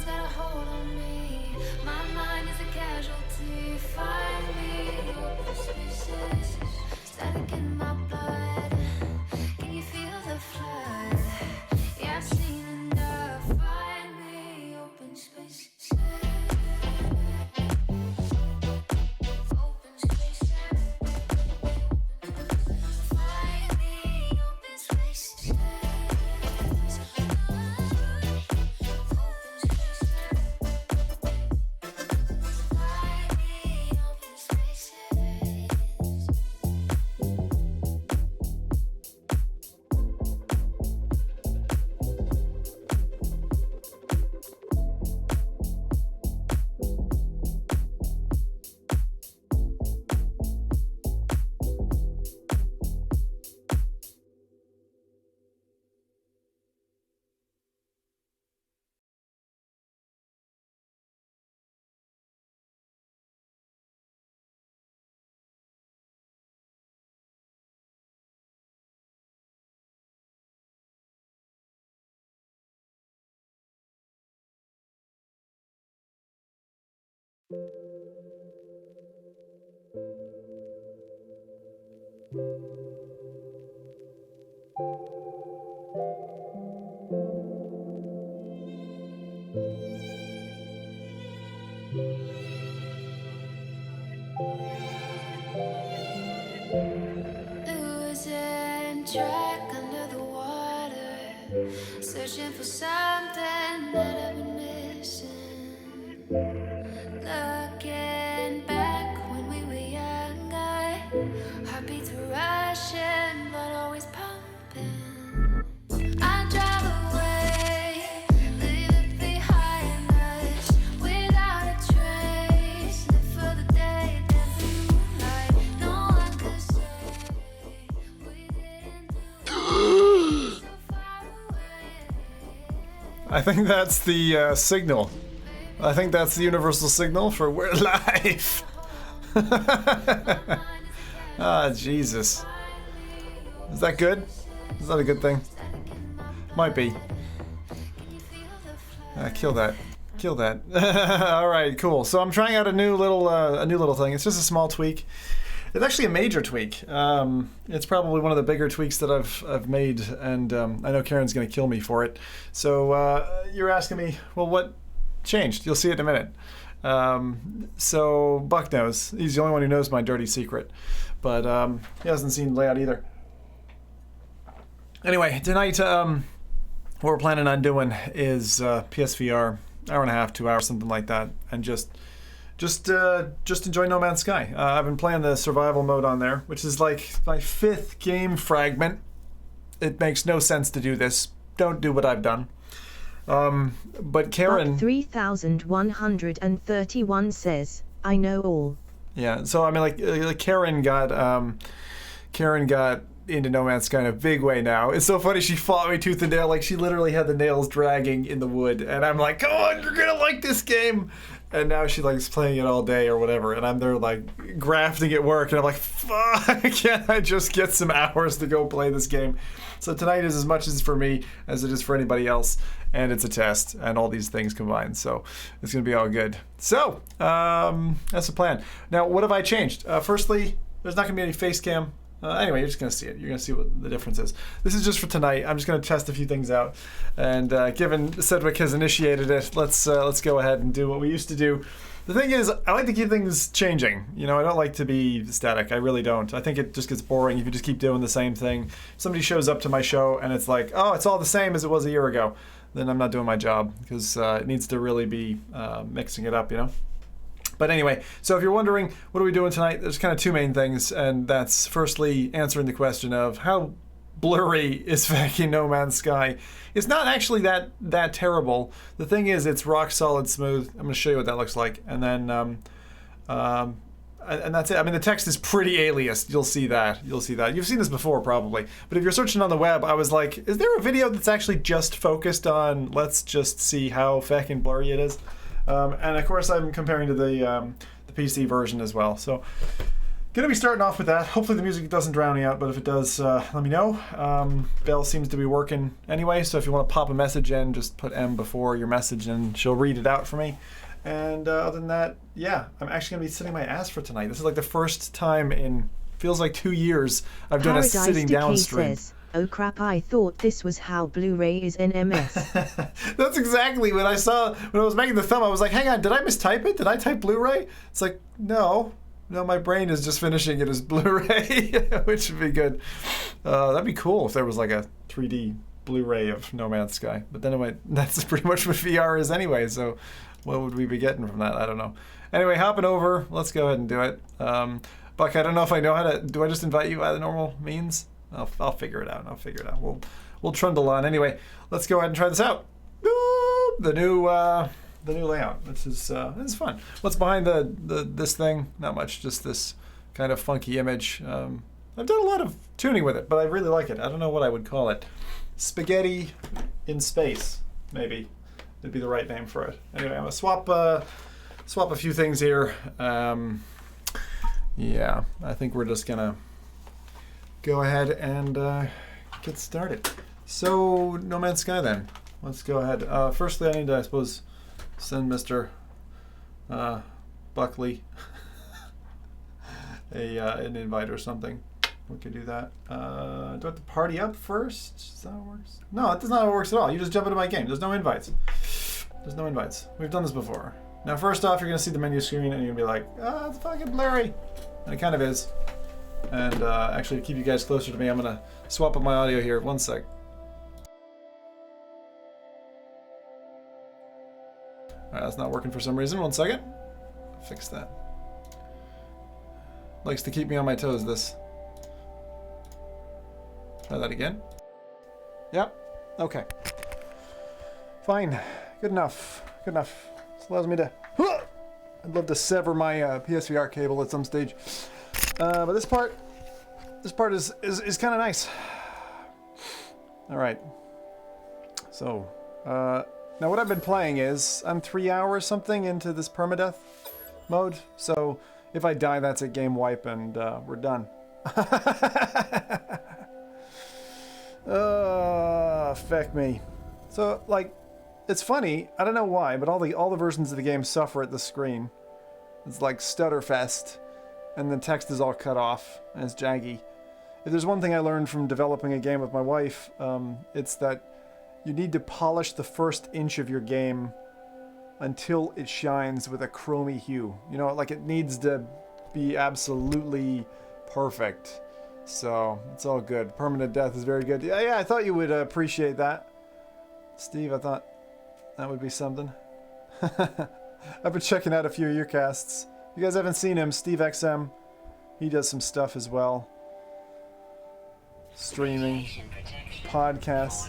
Someone's got a hold on me. My mind is a casualty. Find me open spaces. Static in my blood. Can you feel the flood? Yeah, I've seen enough. Find me open spaces. Open spaces. Find me open spaces. Losing track under the water, searching for something that I've been missing. Looking back when we were younger, heartbeats were rushing, blood always pumping. I drive away, leave it behind us, without a trace. Live for the day, dance in the moonlight. No one could say we didn't do it so far away. I think that's the signal. I think that's the universal signal for we're live. Ah, Jesus. Is that good? Is that a good thing? Might be. Kill that. Kill that. All right, cool. So I'm trying out a new little thing. It's just a small tweak. It's actually a major tweak. It's probably one of the bigger tweaks that I've made, and I know Karen's gonna kill me for it. So you're asking me, well, what changed? You'll see it in a minute. So Buck knows. He's the only one who knows my dirty secret, but he hasn't seen layout either. Anyway, tonight what we're planning on doing is PSVR, hour and a half, 2 hours, something like that, and just enjoy No Man's Sky. I've been playing the survival mode on there, which is like my 5th game fragment. It makes no sense to do this. Don't do what I've done. But Karen... 3131 says, I know all. Yeah, so I mean, like Karen got into No Man's Sky in a big way now. It's so funny, she fought me tooth and nail, like she literally had the nails dragging in the wood, and I'm like, come on, you're gonna like this game! And now she likes playing it all day or whatever, and I'm there like grafting at work, and I'm like, fuck, can't I just get some hours to go play this game? So tonight is as much as for me as it is for anybody else, and it's a test, and all these things combined, so it's gonna be all good. So, that's the plan. Now, what have I changed? Firstly, there's not gonna be any face cam. Anyway, you're just going to see it. You're going to see what the difference is. This is just for tonight. I'm just going to test a few things out. And given Sedgwick has initiated it, let's go ahead and do what we used to do. The thing is, I like to keep things changing. You know, I don't like to be static. I really don't. I think it just gets boring if you just keep doing the same thing. If somebody shows up to my show and it's like, oh, it's all the same as it was a year ago, then I'm not doing my job, because it needs to really be mixing it up, you know? But anyway, so if you're wondering, what are we doing tonight? There's kind of two main things, and that's firstly answering the question of how blurry is fucking No Man's Sky. It's not actually that terrible. The thing is, it's rock solid smooth. I'm going to show you what that looks like, and then and that's it. I mean, the text is pretty aliased. You'll see that. You'll see that. You've seen this before, probably. But if you're searching on the web, I was like, is there a video that's actually just focused on let's just see how fucking blurry it is? And of course, I'm comparing to the PC version as well. So Gonna be starting off with that. Hopefully the music doesn't drown me out, but if it does, let me know. Belle seems to be working anyway, so if you want to pop a message in, just put M before your message and she'll read it out for me. And other than that, yeah, I'm actually gonna be sitting my ass for tonight. This is like the first time in, feels like 2 years, I've done a sitting down stream. Says, oh crap, I thought this was how Blu-ray is in MS. That's exactly what I saw when I was making the thumb. I was like, hang on, did I mistype it? Did I type Blu-ray? It's like, no, my brain is just finishing it as Blu-ray, which would be good. That'd be cool if there was like a 3D Blu-ray of No Man's Sky. But then that's pretty much what VR is anyway, so what would we be getting from that? I don't know. Anyway, hopping over, let's go ahead and do it. Buck, I don't know if I know how to, do I just invite you by the normal means? I'll figure it out. We'll trundle on. Anyway, let's go ahead and try this out. Boop! The new layout. This is fun. What's behind this thing? Not much. Just this kind of funky image. I've done a lot of tuning with it, but I really like it. I don't know what I would call it. Spaghetti in space, maybe. Would be the right name for it. Anyway, I'm gonna swap a few things here. Yeah, I think we're just gonna go ahead and get started. So, No Man's Sky then. Let's go ahead. Firstly, I need to, I suppose, send Mr. Buckley an invite or something. We could do that. Do I have to party up first? Is that how it works? No, that's not how it works at all. You just jump into my game. There's no invites. We've done this before. Now, first off, you're going to see the menu screen and you're going to be like, it's fucking blurry. And it kind of is. And actually, to keep you guys closer to me, I'm going to swap up my audio here. One sec. Alright, that's not working for some reason. One second. Fix that. Likes to keep me on my toes, this. Try that again. Yep. Okay. Fine. Good enough. This allows me to... I'd love to sever my PSVR cable at some stage. But this part is kind of nice. All right. So, now what I've been playing is I'm 3 hours something into this permadeath mode. So if I die, that's a game wipe and we're done. Feck me. So like, it's funny. I don't know why, but all the versions of the game suffer at the screen. It's like stutterfest. And the text is all cut off and it's jaggy. If there's one thing I learned from developing a game with my wife, it's that you need to polish the first inch of your game until it shines with a chromey hue. You know, like it needs to be absolutely perfect. So it's all good. Permanent death is very good. Yeah, I thought you would appreciate that. Steve, I thought that would be something. I've been checking out a few of your casts. You guys haven't seen him, Steve XM. He does some stuff as well. Streaming, podcasts,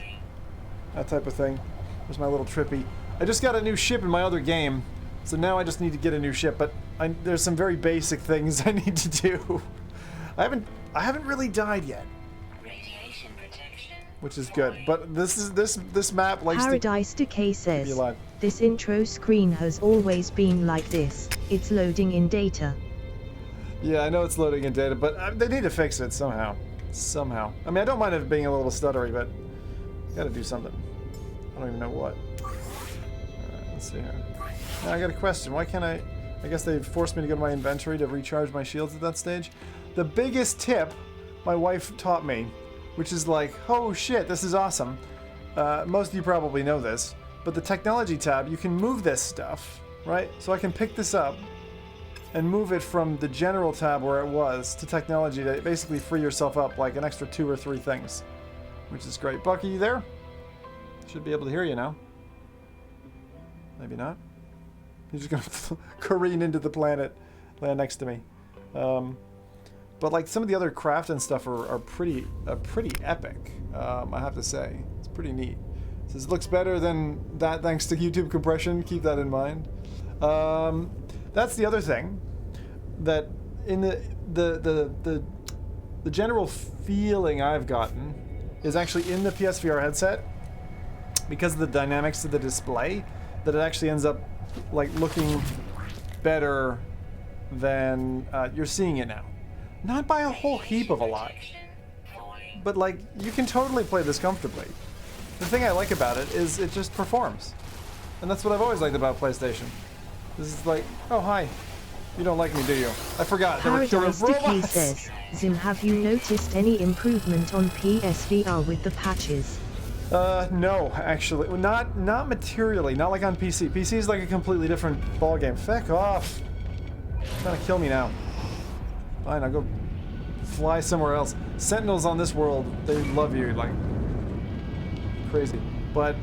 that type of thing. There's my little trippy. I just got a new ship in my other game, so now I just need to get a new ship, but there's some very basic things I need to do. I haven't really died yet. Which is good, but this map likes Paradise Decay says, be alive. this intro screen has always been like this. It's loading in data. Yeah, I know it's loading in data, but they need to fix it somehow. Somehow. I mean, I don't mind it being a little stuttery, but gotta do something. I don't even know what. Alright, let's see here. Now I got a question. Why can't I guess they forced me to go to my inventory to recharge my shields at that stage. The biggest tip my wife taught me, which is like, oh shit, this is awesome. Most of you probably know this, but the technology tab, you can move this stuff, right? So I can pick this up and move it from the general tab where it was to technology to basically free yourself up like an extra 2 or 3 things, which is great. Bucky, you there? Should be able to hear you now. Maybe not. He's just gonna careen into the planet, land next to me. But like some of the other craft and stuff are pretty epic. I have to say, it's pretty neat. It says, looks better than that thanks to YouTube compression. Keep that in mind. That's the other thing, that in the general feeling I've gotten is actually in the PSVR headset, because of the dynamics of the display, that it actually ends up like looking better than you're seeing it now. Not by a whole heap of a lot. But, like, you can totally play this comfortably. The thing I like about it is it just performs. And that's what I've always liked about PlayStation. This is like, oh, hi. You don't like me, do you? I forgot. There were Paradise robots. says, Zim, have you noticed any improvement on PSVR with the patches? No, actually. Well, not materially. Not like on PC. PC is like a completely different ballgame. Feck off. You're trying to kill me now. Fine, I'll go fly somewhere else. Sentinels on this world, they love you like crazy. But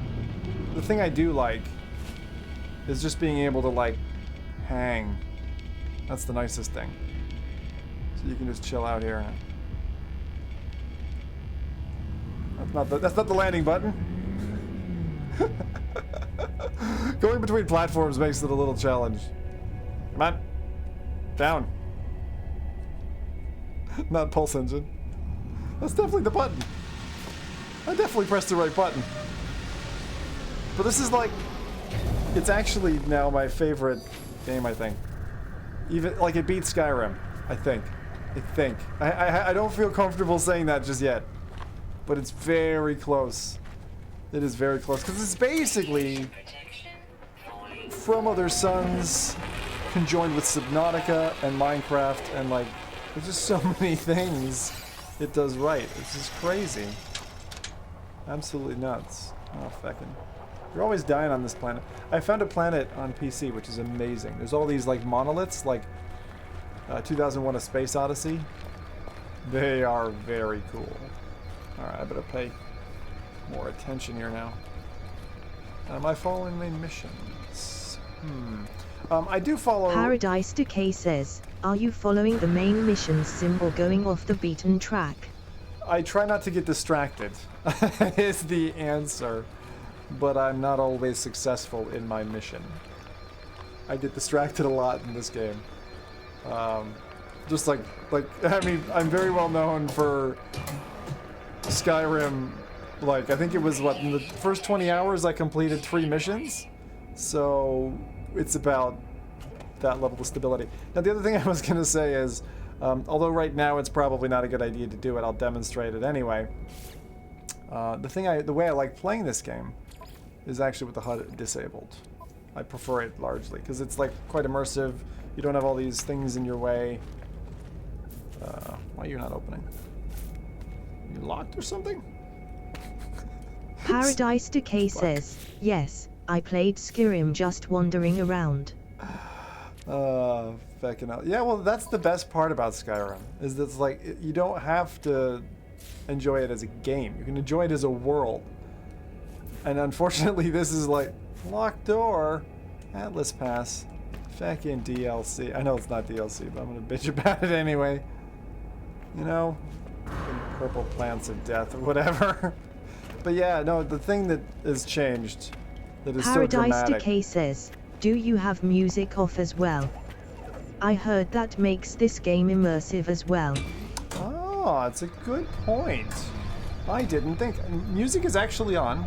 the thing I do like is just being able to like hang. That's the nicest thing. So you can just chill out here. That's not the landing button. Going between platforms makes it a little challenge. Come on. Down. Not pulse engine. That's definitely the button. I definitely pressed the right button. But this is like... It's actually now my favorite game, I think. Even, like, it beats Skyrim, I think. I don't feel comfortable saying that just yet. But it's very close. It is very close. Because it's basically... From Other Suns conjoined with Subnautica and Minecraft and, like... There's just so many things it does right. It's just crazy. Absolutely nuts. Oh, feckin'. You're always dying on this planet. I found a planet on PC, which is amazing. There's all these, like, monoliths, like 2001: A Space Odyssey. They are very cool. Alright, I better pay more attention here now. Am I following main missions? I do follow... Paradise Decay says, are you following the main missions, Zim, or going off the beaten track? I try not to get distracted, is the answer. But I'm not always successful in my mission. I get distracted a lot in this game. Just like, I mean, I'm very well known for Skyrim. Like, I think it was, what, in the first 20 hours I completed 3 missions? So, it's about that level of stability. Now, the other thing I was going to say is, although right now it's probably not a good idea to do it, I'll demonstrate it anyway. The way I like playing this game is actually with the HUD disabled. I prefer it largely, because it's like quite immersive. You don't have all these things in your way. Why are you not opening? You locked or something? Paradise Decay says, yes, I played Skyrim just wandering around. Feckin' hell. Yeah, well, that's the best part about Skyrim, is that it's like, you don't have to enjoy it as a game. You can enjoy it as a world. And unfortunately, this is like, locked door, Atlas Pass, feckin' DLC. I know it's not DLC, but I'm gonna bitch about it anyway. You know, purple plants of death or whatever. But yeah, no, the thing that has changed, that is so Paradise dramatic. Decay says, do you have music off as well? I heard that makes this game immersive as well. Oh, it's a good point. I didn't think. Music is actually on.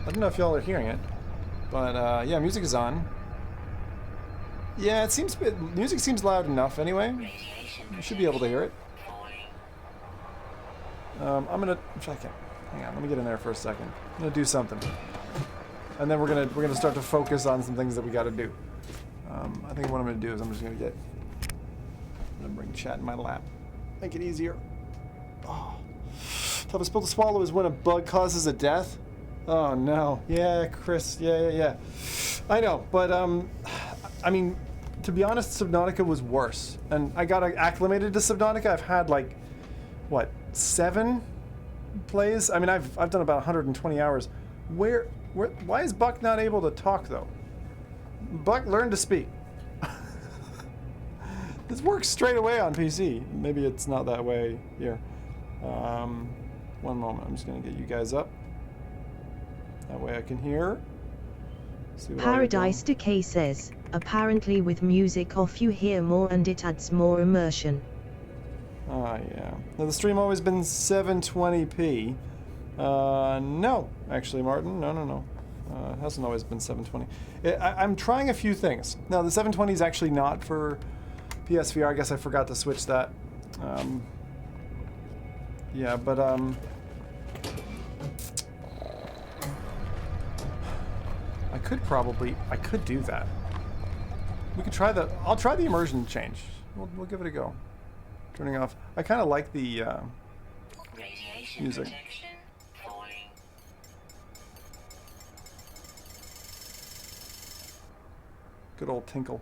I don't know if y'all are hearing it, but yeah, music is on. Yeah, it seems music seems loud enough anyway. You should be able to hear it. I'm gonna check it. Hang on, let me get in there for a second. I'm gonna do something, and then we're gonna start to focus on some things that we got to do. I think what I'm gonna do is I'm gonna bring chat in my lap, make it easier. Oh, toughest pill to swallow is when a bug causes a death. Oh no, yeah, Chris, yeah. I know, but I mean, to be honest, Subnautica was worse, and I got acclimated to Subnautica. I've had like, what, 7 plays? I mean, I've done about 120 hours. Why is Buck not able to talk though? Buck, learn to speak. This works straight away on PC. Maybe it's not that way here. One moment, I'm just gonna get you guys up. That way I can hear. See what Paradise Decay says, apparently with music off you hear more and it adds more immersion. Ah, yeah. Now the stream always been 720p. No, actually, Martin, no. It hasn't always been 720. I'm trying a few things. Now the 720 is actually not for PSVR. I guess I forgot to switch that. Yeah, but I could do that. We could try I'll try the immersion change. We'll give it a go. Turning off. I kind of like the music. Good old tinkle.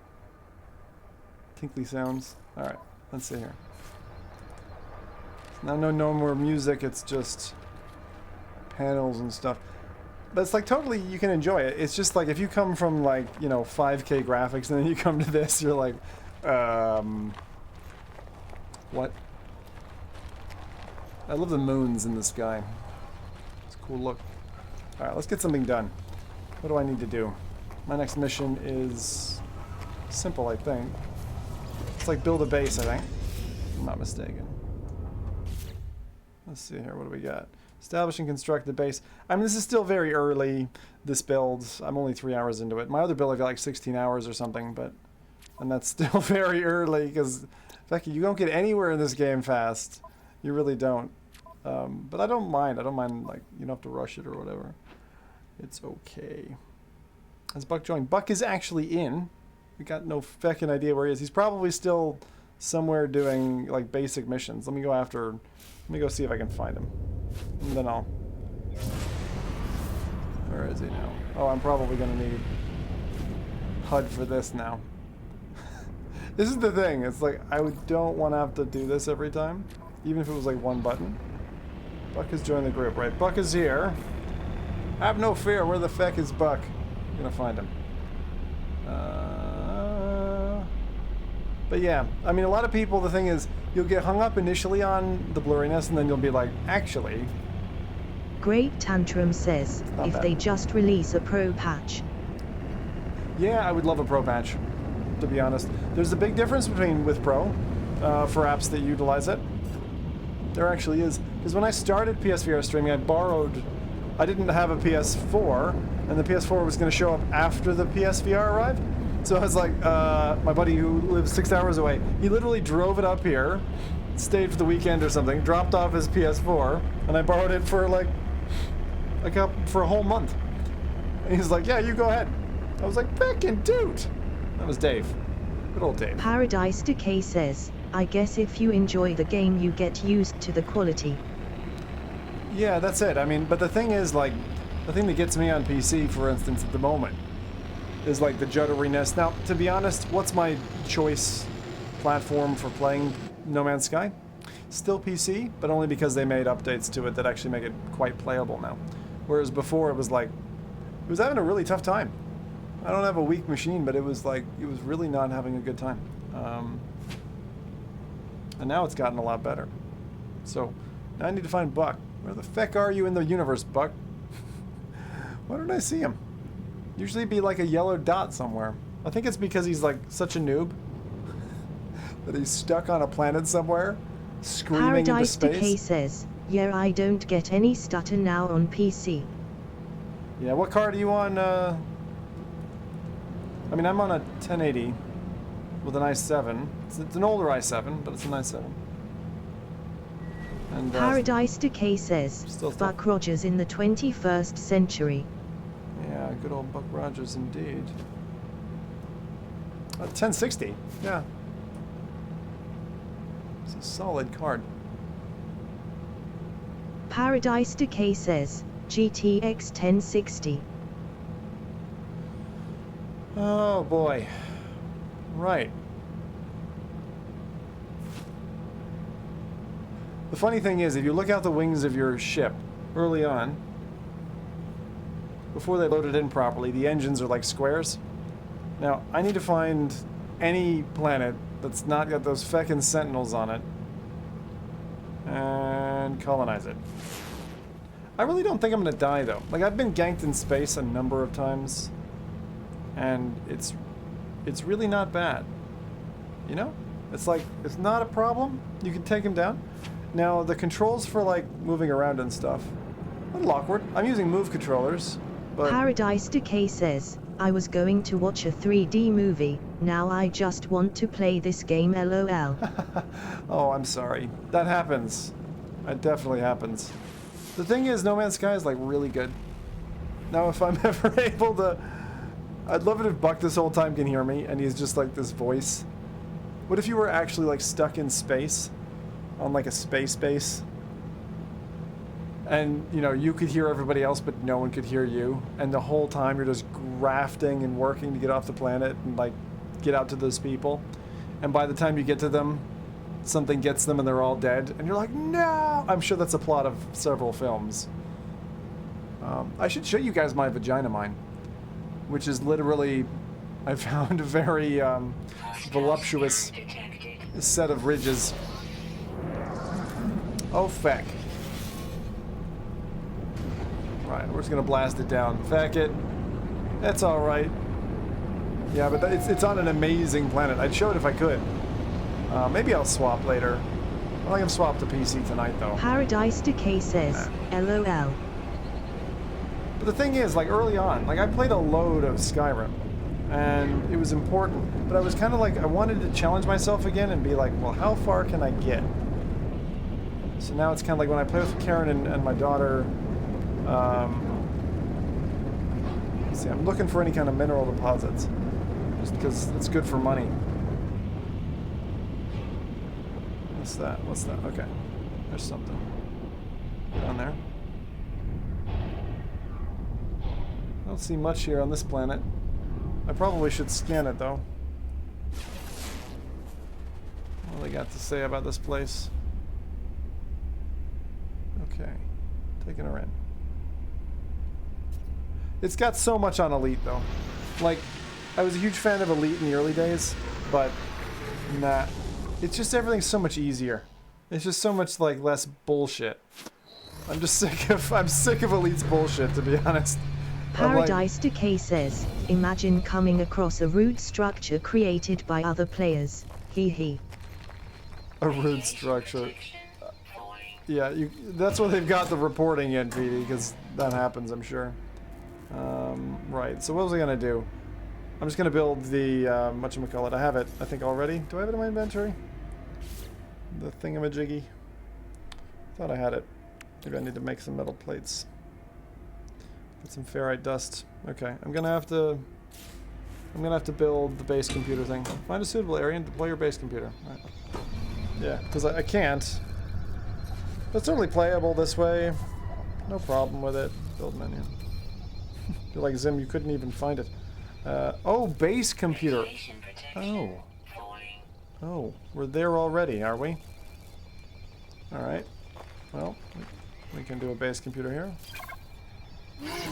Tinkly sounds. Alright, let's see here. Now no more music, it's just panels and stuff. But it's like totally, you can enjoy it. It's just like if you come from like, you know, 5K graphics and then you come to this, you're like, what? I love the moons in the sky. It's a cool look. Alright, let's get something done. What do I need to do? My next mission is simple, I think. It's like build a base, I think. If I'm not mistaken. Let's see here, what do we got? Establish and construct the base. I mean, this is still very early, this build. I'm only 3 hours into it. My other build I got like 16 hours or something, but... And that's still very early, because... Becky, you don't get anywhere in this game fast. You really don't. But I don't mind. I don't mind, like, you don't have to rush it or whatever. It's okay. Has Buck joined? Buck is actually in. We got no feckin' idea where he is. He's probably still somewhere doing, like, basic missions. Let me go see if I can find him. And then I'll... Where is he now? Oh, I'm probably gonna need HUD for this now. This is the thing. It's like, I don't want to have to do this every time. Even if it was like one button. Buck has joined the group, right? Buck is here. Have no fear. Where the feck is Buck? I'm gonna find him. But yeah, I mean, a lot of people, the thing is, you'll get hung up initially on the blurriness, and then you'll be like, actually... Great Tantrum says, if bad. they just release a pro patch. Yeah, I would love a pro patch, to be honest. There's a big difference with pro, for apps that utilize it. There actually is. Because when I started PSVR streaming, I didn't have a PS4, and the PS4 was going to show up after the PSVR arrived. So I was like, my buddy who lives 6 hours away, he literally drove it up here, stayed for the weekend or something, dropped off his PS4, and I borrowed it for for a whole month. And he's like, yeah, you go ahead. I was like, frickin' dude! That was Dave. Good old Dave. Paradise Decay says, I guess if you enjoy the game you get used to the quality. Yeah, that's it. I mean, but the thing is, like, the thing that gets me on PC, for instance, at the moment, is like the judderiness. Now, to be honest, what's my choice platform for playing No Man's Sky? Still PC, but only because they made updates to it that actually make it quite playable now. Whereas before it was like, it was having a really tough time. I don't have a weak machine, but it was like, it was really not having a good time. And now it's gotten a lot better. So, now I need to find Buck. Where the feck are you in the universe, Buck? Why don't I see him? Usually be like a yellow dot somewhere. I think it's because he's like such a noob that he's stuck on a planet somewhere, screaming into Paradise space. Decay says, yeah, I don't get any stutter now on PC. Yeah, what card are you on? I mean, I'm on a 1080 with an i7. It's an older i7, but it's an i7. And, Paradise Decay says, still stuff. Buck Rogers in the 21st century. Yeah, good old Buck Rogers indeed. 1060, yeah. It's a solid card. Paradise Decay says, GTX 1060. Oh boy. Right. The funny thing is, if you look out the wings of your ship early on, before they load it in properly, the engines are like squares. Now, I need to find any planet that's not got those feckin' sentinels on it and colonize it. I really don't think I'm gonna die, though. Like, I've been ganked in space a number of times, and it's really not bad. You know? It's like, it's not a problem. You can take him down. Now, the controls for, like, moving around and stuff, a little awkward. I'm using move controllers, but... Paradise Decay says, I was going to watch a 3D movie, now I just want to play this game LOL. Oh, I'm sorry. That happens. That definitely happens. The thing is, No Man's Sky is like really good. Now if I'm ever able to... I'd love it if Buck this whole time can hear me and he's just like this voice. What if you were actually like stuck in space? On like a space base? And, you know, you could hear everybody else, but no one could hear you. And the whole time you're just grafting and working to get off the planet and, like, get out to those people. And by the time you get to them, something gets them and they're all dead. And you're like, no! I'm sure that's a plot of several films. I should show you guys my vagina mine. Which is literally, I found a very voluptuous set of ridges. Oh, feck. Right, we're just gonna blast it down. Feck it. That's alright. Yeah, but it's on an amazing planet. I'd show it if I could. Maybe I'll swap later. I think I've swapped the PC tonight, though. Paradise Decay says, LOL. But the thing is, like, early on, like, I played a load of Skyrim. And it was important. But I was kind of like, I wanted to challenge myself again and be like, well, how far can I get? So now it's kind of like when I play with Karen and my daughter... let's see, I'm looking for any kind of mineral deposits. Just because it's good for money. What's that? What's that? Okay. There's something. Down there. I don't see much here on this planet. I probably should scan it, though. What do they got to say about this place? Okay. Taking her in. It's got so much on Elite, though. Like, I was a huge fan of Elite in the early days, but nah. It's just everything's so much easier. It's just so much, like, less bullshit. I'm just I'm sick of Elite's bullshit, to be honest. Paradise Decay says, imagine coming across a root structure created by other players. Hee hee. A root structure. Yeah, that's what they've got the reporting in, PD, because that happens, I'm sure. Right, so what was I going to do? I'm just going to build the, whatchamacallit. I have it, I think, already. Do I have it in my inventory? The thingamajiggy? Thought I had it. Maybe I need to make some metal plates. Get some ferrite dust. Okay, I'm gonna have to build the base computer thing. Find a suitable area and deploy your base computer. Right. Yeah, because I can't. But it's certainly playable this way. No problem with it. Build menu. You're like Zim, you couldn't even find it. Oh, base computer. Oh. Oh, we're there already, are we? Alright. Well, we can do a base computer here. Okay.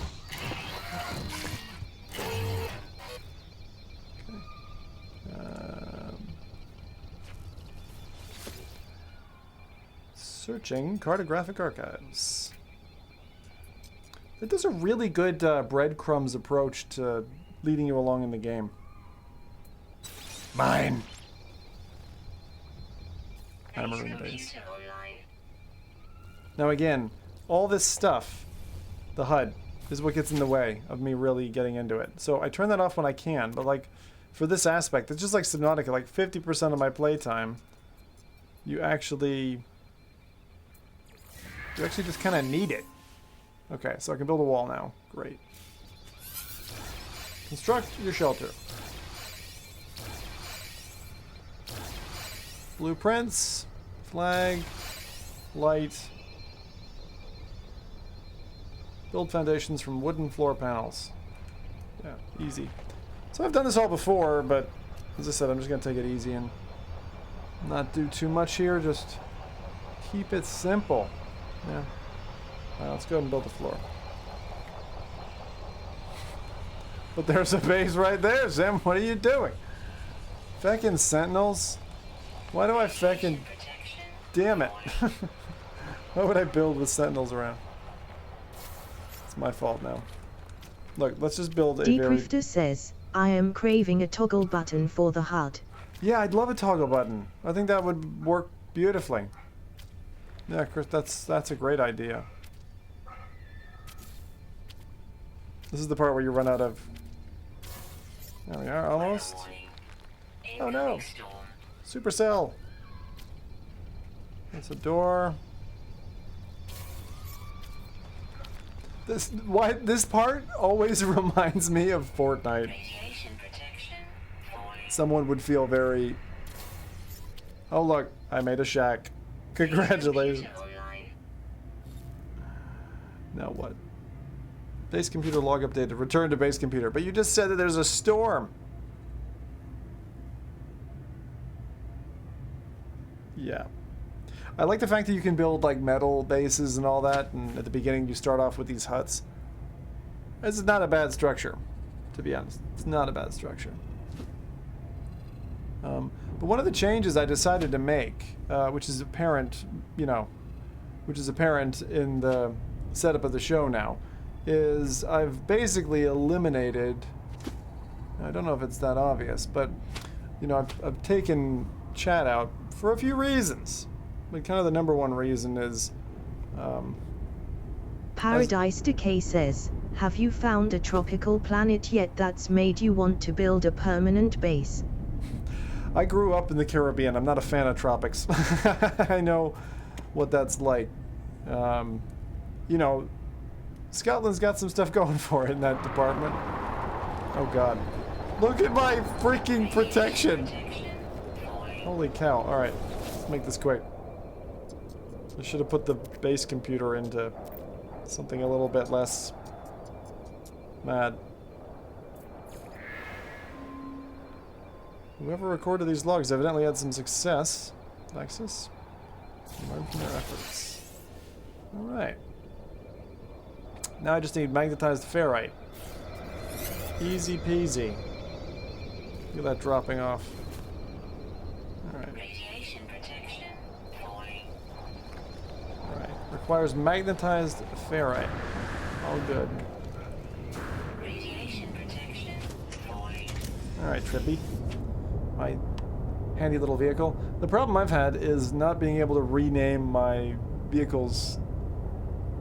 Searching cartographic archives. It does a really good breadcrumbs approach to leading you along in the game. Mine. Amaroon base. Now again, all this stuff, the HUD, is what gets in the way of me really getting into it. So I turn that off when I can, but like, for this aspect, it's just like Subnautica, like 50% of my playtime, you actually just kind of need it. Okay, so I can build a wall now. Great. Construct your shelter. Blueprints, flag, light. Build foundations from wooden floor panels. Yeah, easy. So I've done this all before, but as I said, I'm just going to take it easy and not do too much here. Just keep it simple. Yeah. Alright, let's go ahead and build the floor. But there's a base right there, Zim. What are you doing? Feckin' sentinels? Why do I feckin'... Damn it. Why would I build with sentinels around? It's my fault now. Look, let's just build a Decryptor says, I am craving a toggle button for the HUD. Yeah, I'd love a toggle button. I think that would work beautifully. Yeah, Chris, that's a great idea. This is the part where you run out of There we are, almost. Oh no! Supercell! That's a door. This part always reminds me of Fortnite. Someone would feel very... Oh look, I made a shack. Congratulations. Now what? Base computer log updated. Return to base computer. But you just said that there's a storm. Yeah. I like the fact that you can build like metal bases and all that, and at the beginning you start off with these huts. This is not a bad structure, to be honest. It's not a bad structure. But one of the changes I decided to make, which is apparent, which is apparent in the setup of the show now, is I've basically eliminated, I don't know if it's that obvious, but, I've taken chat out for a few reasons. But kind of the number one reason is... Paradise Decay says, have you found a tropical planet yet that's made you want to build a permanent base? I grew up in the Caribbean. I'm not a fan of tropics. I know what that's like. Scotland's got some stuff going for it in that department. Oh god. Look at my freaking protection! Holy cow. Alright, let's make this quick. I should have put the base computer into something a little bit less mad. Whoever recorded these logs evidently had some success. Lexus. Learn from their efforts. Alright. Now I just need magnetized ferrite. Easy peasy. Look at that dropping off. Alright. Alright. Requires magnetized ferrite. All good. Alright, Trippy. My handy little vehicle. The problem I've had is not being able to rename my vehicles.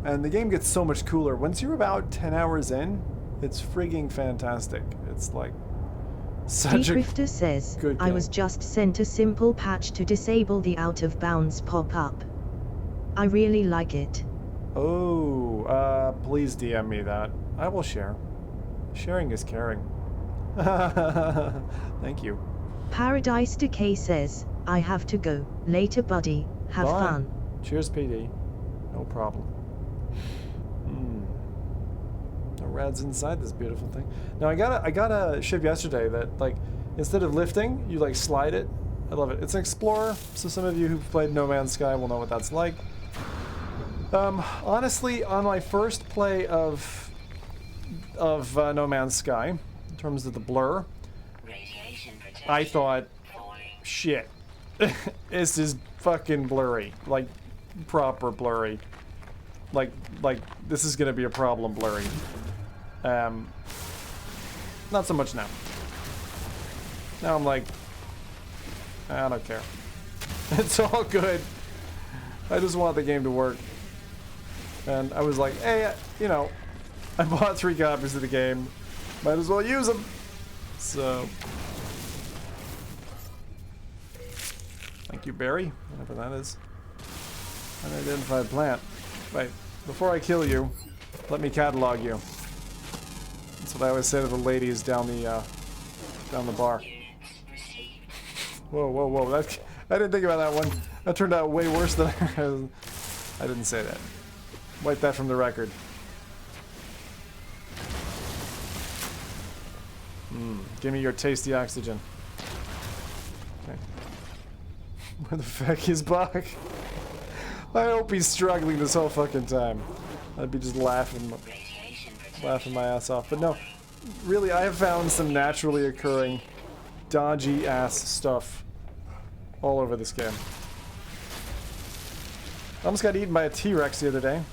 And the game gets so much cooler. Once you're about 10 hours in, it's frigging fantastic. It's like such Drifter says, good game. I was just sent a simple patch to disable the out of bounds pop-up. I really like it. Oh, please DM me that. I will share. Sharing is caring. Thank you. Paradise Decay says, I have to go. Later, buddy. Have Bye. fun. Cheers, PD. No problem. No rads inside this beautiful thing. Now I got a ship yesterday that, like, instead of lifting, you like slide it. I love it. It's an Explorer, so some of you who've played No Man's Sky will know what that's like. Honestly, on my first play of No Man's Sky, in terms of the blur, I thought, shit, this is fucking blurry, like proper blurry, like this is gonna be a problem blurry. Not so much now. Now I'm like, I don't care. It's all good. I just want the game to work. And I was like, hey, I bought 3 copies of the game. Might as well use them. So, thank you, Barry, whatever that is. Unidentified plant. Wait, before I kill you, let me catalog you. That's what I always say to the ladies down the bar. Whoa, whoa, whoa! I didn't think about that one. That turned out way worse than I didn't say that. Wipe that from the record. Give me your tasty oxygen. Okay. Where the fuck is Buck? I hope he's struggling this whole fucking time. I'd be just laughing my ass off. But no, really, I have found some naturally occurring dodgy ass stuff all over this game. I almost got eaten by a T-Rex the other day.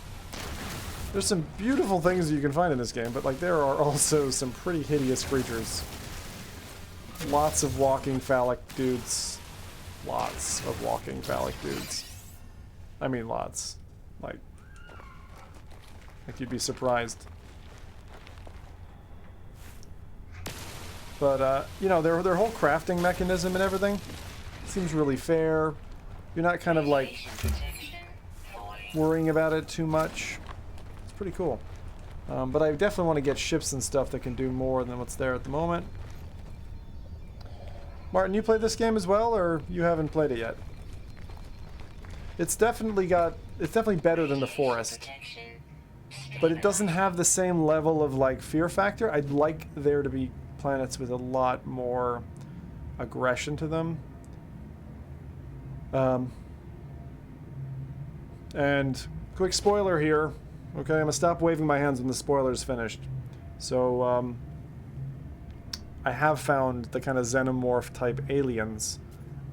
There's some beautiful things you can find in this game, but like there are also some pretty hideous creatures. Lots of walking phallic dudes. Lots of walking phallic dudes. I mean lots. Like you'd be surprised. But, you know, their whole crafting mechanism and everything seems really fair. You're not kind of like worrying about it too much. It's pretty cool. But I definitely want to get ships and stuff that can do more than what's there at the moment. Martin, you played this game as well, or you haven't played it yet? It's definitely better than The Forest. But it doesn't have the same level of like fear factor. I'd like there to be planets with a lot more aggression to them. And quick spoiler here. Okay, I'm gonna stop waving my hands when the spoiler's finished. So, I have found the kind of xenomorph type aliens,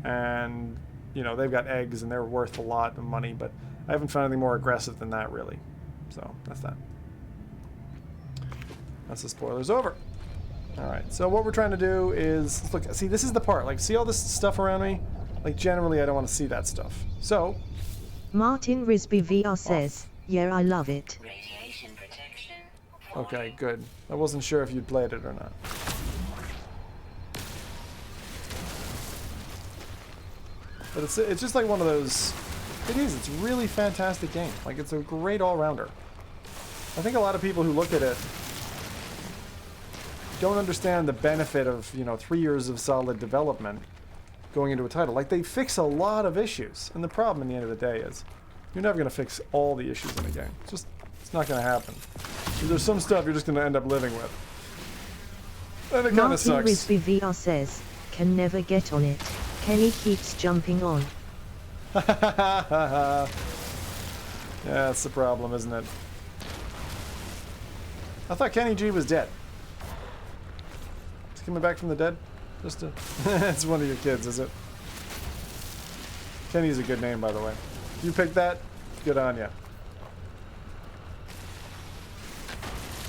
and you know they've got eggs and they're worth a lot of money, but I haven't found anything more aggressive than that really. So that's that. That's the spoilers over. All right. So what we're trying to do is look. See, this is the part. Like, see all this stuff around me? Like, generally, I don't want to see that stuff. So. Martin Risby VR says, "Yeah, I love it." Radiation protection. Okay, good. I wasn't sure if you'd played it or not. But it's just like one of those. It is. It's a really fantastic game. Like, it's a great all-rounder. I think a lot of people who look at it don't understand the benefit of, you know, 3 years of solid development going into a title. Like, they fix a lot of issues, and the problem in the end of the day is you're never going to fix all the issues in a game. It's not going to happen. There's some stuff you're just going to end up living with. And it kind of sucks. Martin Risby VR says, "Can never get on it. Kenny keeps jumping on." Yeah, that's the problem, isn't it? I thought Kenny G was dead. He's coming back from the dead? Just to... It's one of your kids, is it? Kenny's a good name, by the way. You picked that? Good on ya.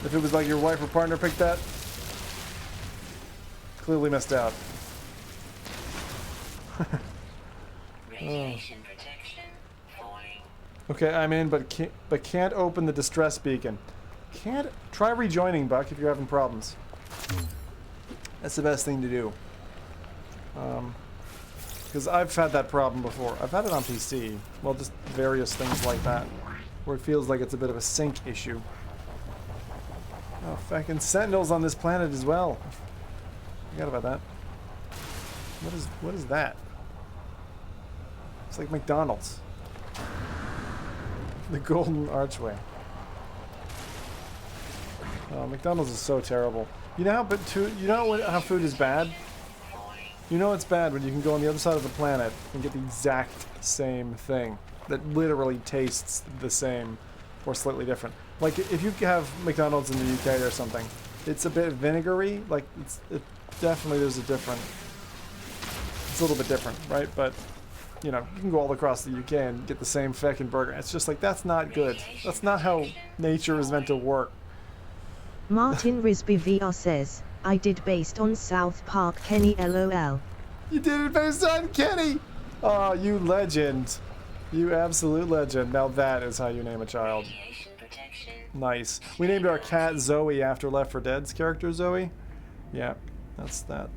If it was like your wife or partner picked that, clearly missed out. Radiation protection. Falling. Okay, I'm in, but can't open the distress beacon. Can't try rejoining, Buck, if you're having problems. That's the best thing to do. Because I've had that problem before. I've had it on PC. Well, just various things like that, where it feels like it's a bit of a sync issue. Oh, fucking Sentinels on this planet as well. Forgot about that. What is that? It's like McDonald's. The Golden Archway. Oh, McDonald's is so terrible. You know how food is bad? You know it's bad when you can go on the other side of the planet and get the exact same thing that literally tastes the same or slightly different. Like if you have McDonald's in the UK or something, it's a bit vinegary. Like definitely there's a different. It's a little bit different, right? But you know, you can go all across the UK and get the same fucking burger. It's just like that's not good. That's not how nature is meant to work. Martin Risby VR says, "I did based on South Park Kenny LOL." You did it based on Kenny! Oh, you legend. You absolute legend. Now that is how you name a child. Radiation protection. Nice. We named our cat Zoe after Left 4 Dead's character Zoe. Yeah, that's that.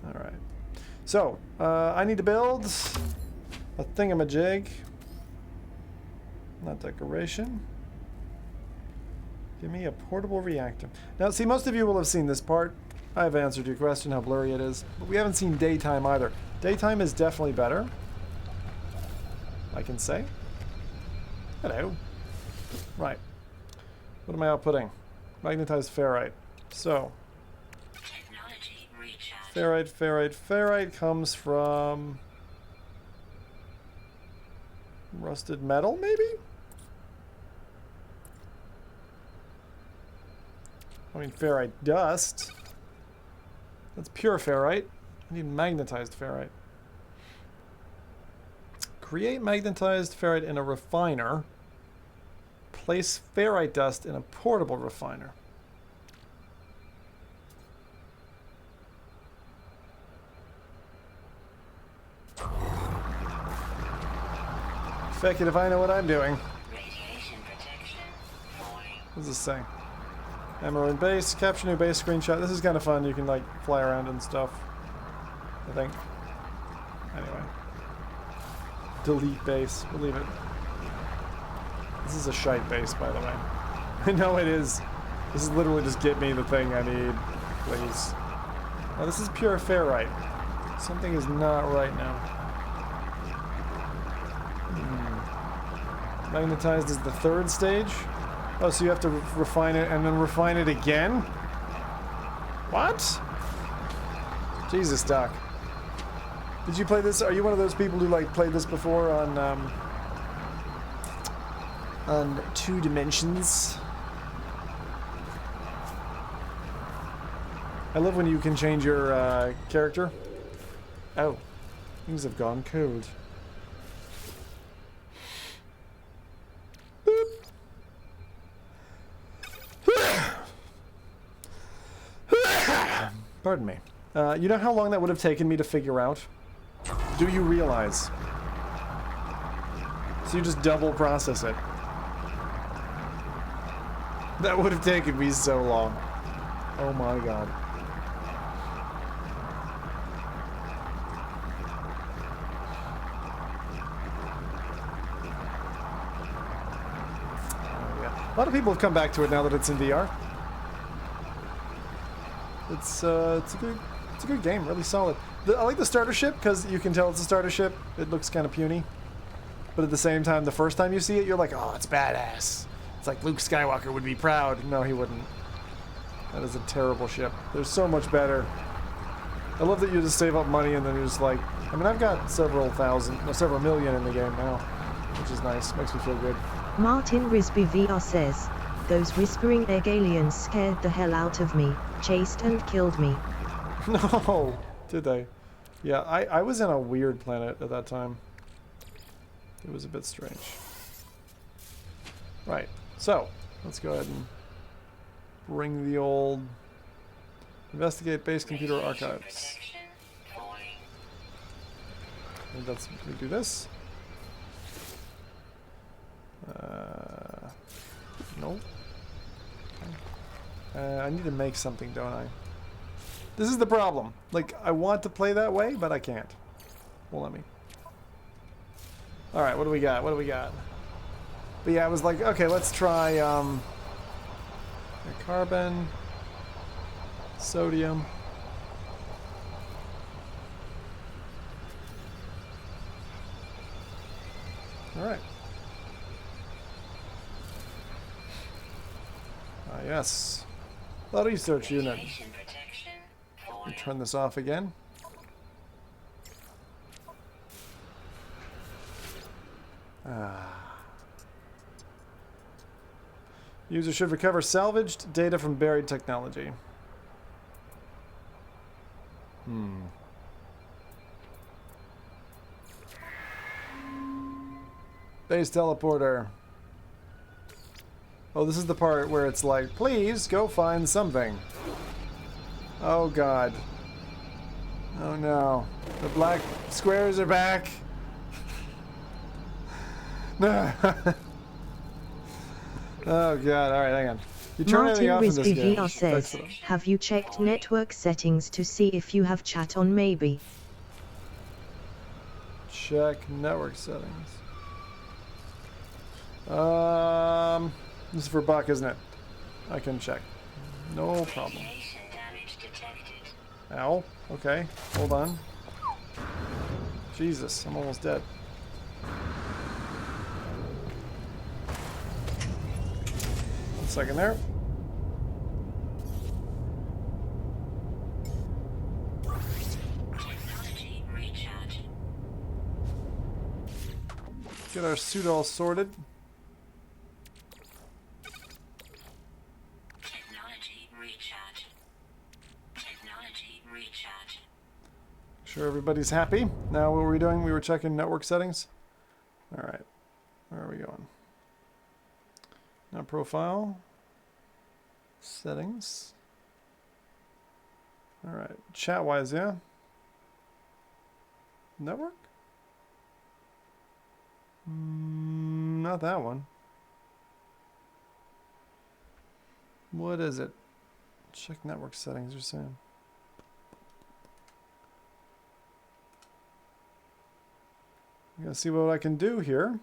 Alright. So, I need to build a thingamajig. Not decoration. Give me a portable reactor. Now, see, most of you will have seen this part. I've answered your question, how blurry it is. But we haven't seen daytime either. Daytime is definitely better. I can say. Hello. Right. What am I outputting? Magnetized ferrite. So. Technology recharge. Ferrite comes from... rusted metal, maybe? I mean, ferrite dust. That's pure ferrite. I need magnetized ferrite. Create magnetized ferrite in a refiner. Place ferrite dust in a portable refiner. Feck it if I know what I'm doing. Radiation protection. Falling. What does this say? Ammo in base, capture new base screenshot. This is kind of fun. You can like fly around and stuff. I think. Anyway. Delete base. We'll leave it. This is a shite base, by the way. I know it is. This is literally just get me the thing I need, please. Now this is pure ferrite. Something is not right now. Magnetized is the 3rd stage. Oh, so you have to refine it and then refine it again? What? Jesus, Doc. Did you play this? Are you one of those people who like played this before on 2 Dimensions? I love when you can change your character. Oh, things have gone cold. Pardon me. You know how long that would have taken me to figure out? Do you realize? So you just double process it. That would have taken me so long. Oh my god. Oh, yeah. A lot of people have come back to it now that it's in VR. It's a good game, really solid. I like the starter ship because you can tell it's a starter ship. It looks kind of puny, but at the same time, the first time you see it, you're like, oh, it's badass. It's like Luke Skywalker would be proud. No, he wouldn't. That is a terrible ship. There's so much better. I love that you just save up money and then you're just like, I mean, I've got several million in the game now, which is nice. Makes me feel good. Martin Risby VR says, those whispering egg aliens scared the hell out of me, chased and killed me. No, did they? Yeah, I was in a weird planet at that time. It was a bit strange. Right, so let's go ahead and bring the old investigate base computer archives. And let's do this. Nope. I need to make something, don't I? This is the problem. Like, I want to play that way, but I can't. Well, let me. Alright, what do we got? What do we got? But yeah, I was like, okay, let's try carbon, sodium. Alright. Ah, yes. Auto research unit. Turn this off again. User should recover salvaged data from buried technology. Base teleporter. Oh, this is the part where it's like, please go find something. Oh god. Oh no. The black squares are back. No. Oh god, alright, hang on. You turn Martin everything off in this Risby game. VR says, have you checked network settings to see if you have chat on maybe? Check network settings. This is for Buck, isn't it? I can check. No problem. Ow. Okay. Hold on. Jesus, I'm almost dead. One second there. Get our suit all sorted. Sure everybody's happy. Now what were we doing? We were checking network settings. Alright. Where are we going? Now profile. Settings. Alright. Chat wise, yeah? Network? Not that one. What is it? Check network settings, you're saying. I'm gonna see what I can do here.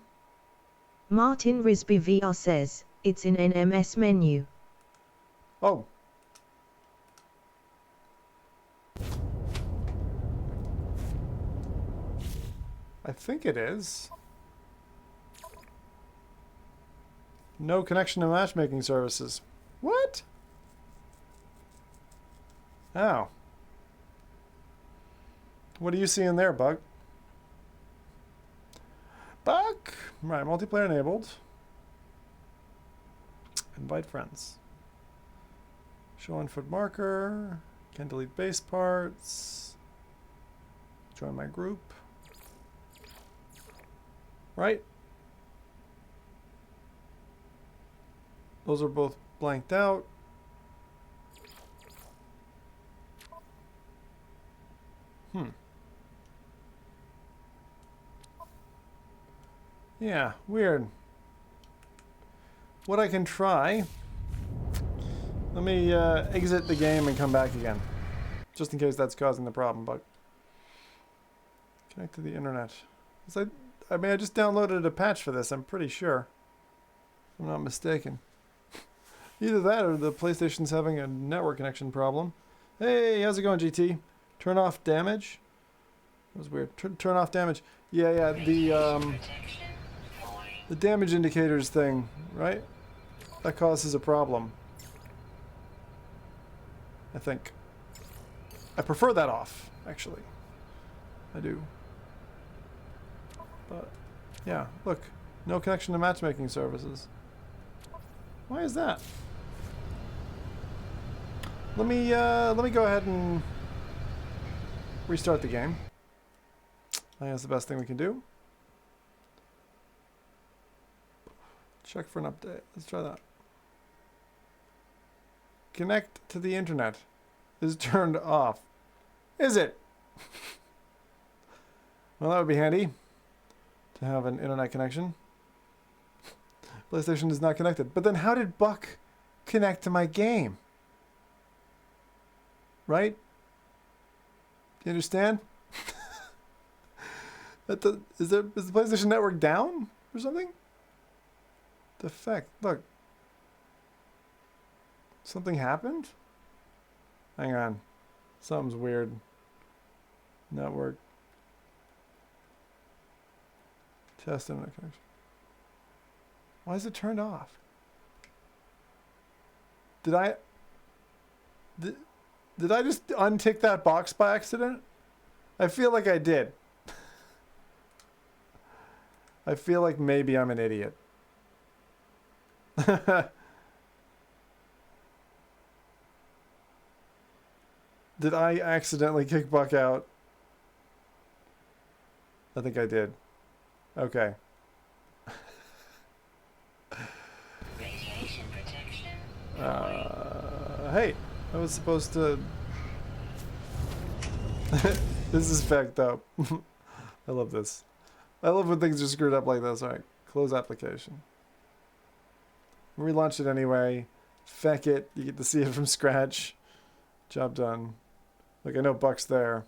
Martin Risby VR says, it's in NMS menu. Oh. I think it is. No connection to matchmaking services. What? Oh. What are you seeing there, Bug? Bug? Right, multiplayer enabled. Invite friends. Show input marker. Can delete base parts. Join my group. Right? Those are both blanked out. Yeah, weird. What I can try... Let me exit the game and come back again. Just in case that's causing the problem, but... Connect to the internet. I mean, I just downloaded a patch for this, I'm pretty sure. If I'm not mistaken. Either that or the PlayStation's having a network connection problem. Hey, how's it going, GT? Turn off damage? That was weird. Turn off damage. Yeah, the damage indicators thing, right? That causes a problem. I think. I prefer that off, actually. I do. But, yeah, look. No connection to matchmaking services. Why is that? Let me go ahead and restart the game. I think that's the best thing we can do. Check for an update. Let's try that. Connect to the internet is turned off. Is it? Well, that would be handy to have an internet connection. PlayStation is not connected. But then how did Buck connect to my game? Right? You understand? Is the PlayStation Network down or something? Defect. Look. Something happened? Hang on. Something's weird. Network. Test internet connection. Why is it turned off? Did I just untick that box by accident? I feel like I did. I feel like maybe I'm an idiot. Did I accidentally kick Buck out? I think I did. Okay. Radiation protection. Hey, I was supposed to... This is fucked up. I love this. I love when things are screwed up like this. Alright, close application. Relaunch it anyway. Feck it. You get to see it from scratch. Job done. Like, I know Buck's there.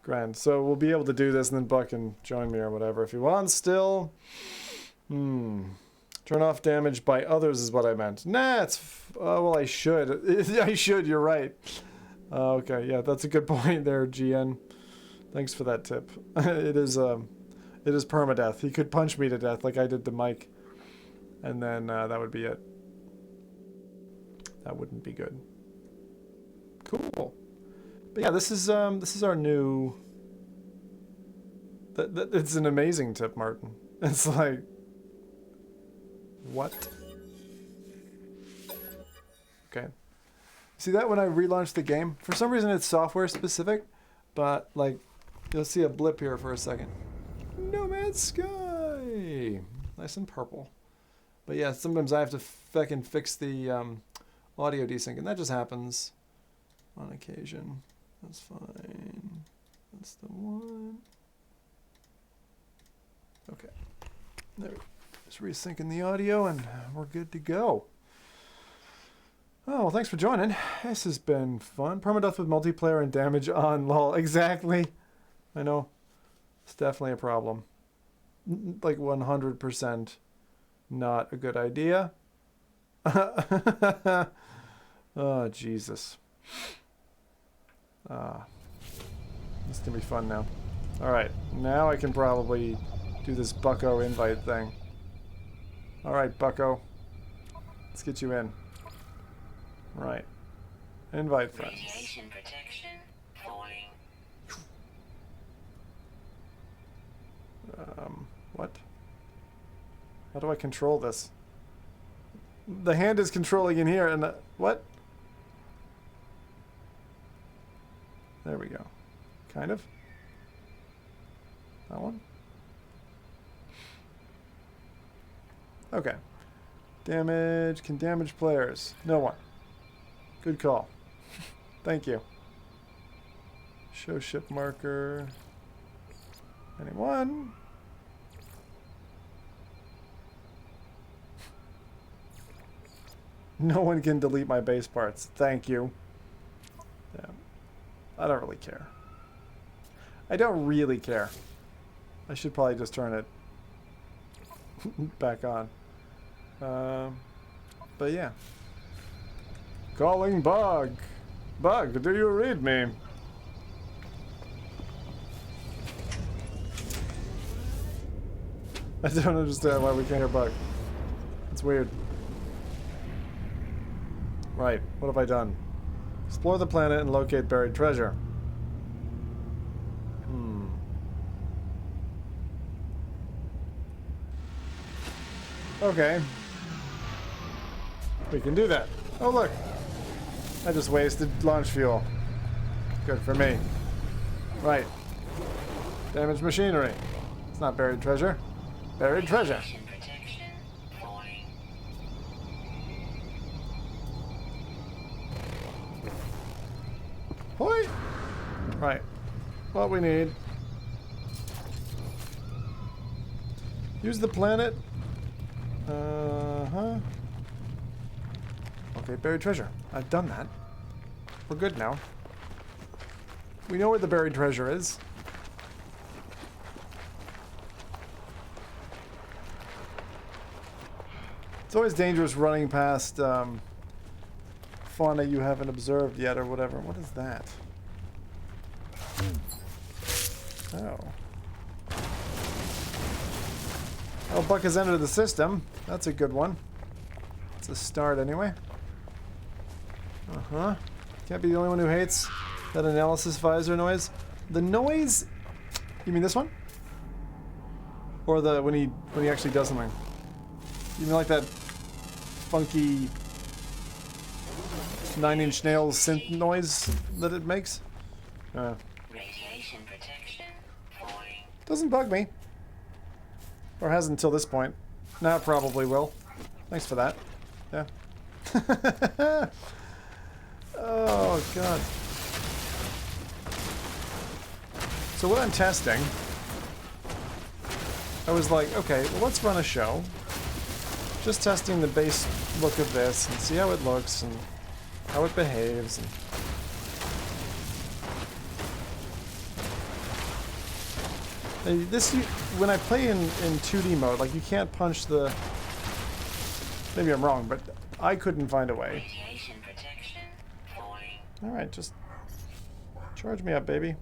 Grand. So we'll be able to do this, and then Buck can join me or whatever if he wants still. Turn off damage by others is what I meant. Nah, it's... well, I should. I should, you're right. Okay, yeah, that's a good point there, GN. Thanks for that tip. It is permadeath. He could punch me to death like I did to Mike. And then that would be it. That wouldn't be good. Cool. But yeah, this is our new... It's an amazing tip, Martin. It's like... What? Okay. See that when I relaunch the game? For some reason it's software specific, but like, you'll see a blip here for a second. No Man's Sky! Nice and purple. But yeah, sometimes I have to feckin' fix the audio desync, and that just happens on occasion. That's fine. That's the one. Okay. There we go. Just resyncing the audio, and we're good to go. Oh, well, thanks for joining. This has been fun. Permadeath with multiplayer and damage on, lol. Exactly. I know. It's definitely a problem. Like 100% not a good idea. Oh, Jesus. This is going to be fun now. Alright, now I can probably do this bucko invite thing. Alright, bucko. Let's get you in. Right. Invite friends. Radiation protection falling. What? How do I control this? The hand is controlling in here, and what? There we go. Kind of. That one? Okay. Damage. Can damage players. No one. Good call. Thank you. Show ship marker. Anyone? No one can delete my base parts. Thank you. Yeah. I don't really care. I don't really care. I should probably just turn it back on. But yeah. Calling Bug. Bug, do you read me? I don't understand why we can't hear Bug. It's weird. Right, what have I done? Explore the planet and locate buried treasure. Okay. We can do that. Oh, look. I just wasted launch fuel. Good for me. Right. Damaged machinery. It's not buried treasure. Buried treasure. Radiation protection falling. Hoi! Right. What we need. Use the planet. Uh-huh. Okay, buried treasure. I've done that. We're good now. We know where the buried treasure is. It's always dangerous running past fauna you haven't observed yet or whatever. What is that? Oh. Oh, Buck has entered the system. That's a good one. It's a start anyway. Uh-huh. Can't be the only one who hates that analysis visor noise. The noise... You mean this one? Or the when he actually does something? You mean like that funky 9 Inch Nails synth noise that it makes? Radiation protection falling. Doesn't bug me. Or hasn't until this point. Now it probably will. Thanks for that. Yeah. Oh, God. So what I'm testing, I was like, okay, well, let's run a show. Just testing the base look of this and see how it looks and how it behaves. And when I play in 2D mode, like you can't punch the... Maybe I'm wrong, but I couldn't find a way. Radiation protection falling. Alright, just charge me up, baby.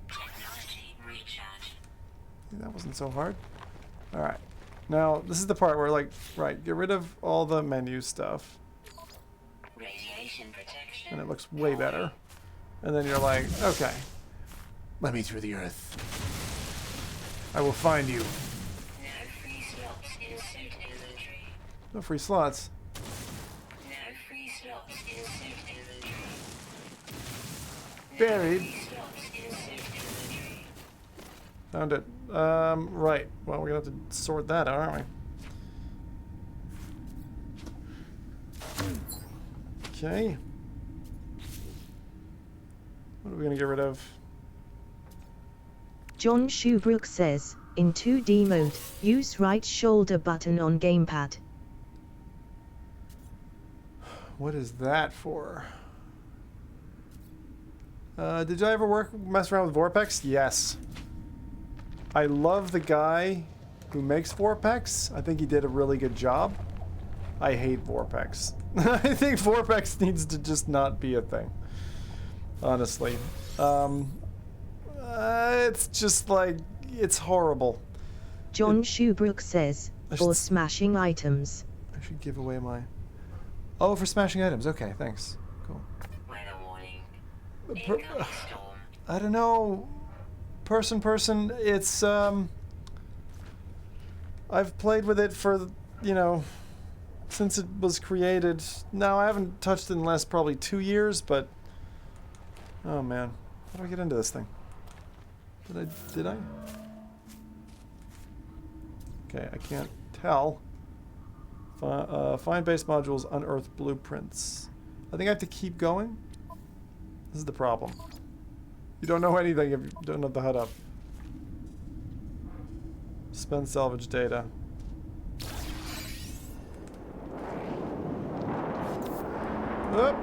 Technology recharge. That wasn't so hard. Alright. Now, this is the part where, like, right, get rid of all the menu stuff. Radiation protection. And it looks way better. And then you're like, okay. Let me through the earth. I will find you. No free slots in suit inventory. No free slots. No free slots in suit inventory. Buried. Free slots in suit inventory. Found it. Right. Well, we're gonna have to sort that out, aren't we? Okay. What are we gonna get rid of? John Shubrook says, in 2D mode, use right shoulder button on gamepad. What is that for? Did I ever mess around with Vorpex? Yes. I love the guy who makes Vorpex. I think he did a really good job. I hate Vorpex. I think Vorpex needs to just not be a thing. Honestly. It's just like, it's horrible. John Shoebrook says, I for should- smashing items. I should give away my... Oh, for smashing items. Okay, thanks. Cool. Weather warning. Per- Incoming storm. I don't know. Person, it's, I've played with it for, you know, since it was created. Now, I haven't touched it in the last probably 2 years, but... Oh, man. How do I get into this thing? Did I? Okay, I can't tell. Find base modules, unearth blueprints. I think I have to keep going. This is the problem. You don't know anything if you don't have the HUD up. Spend salvage data. Oop.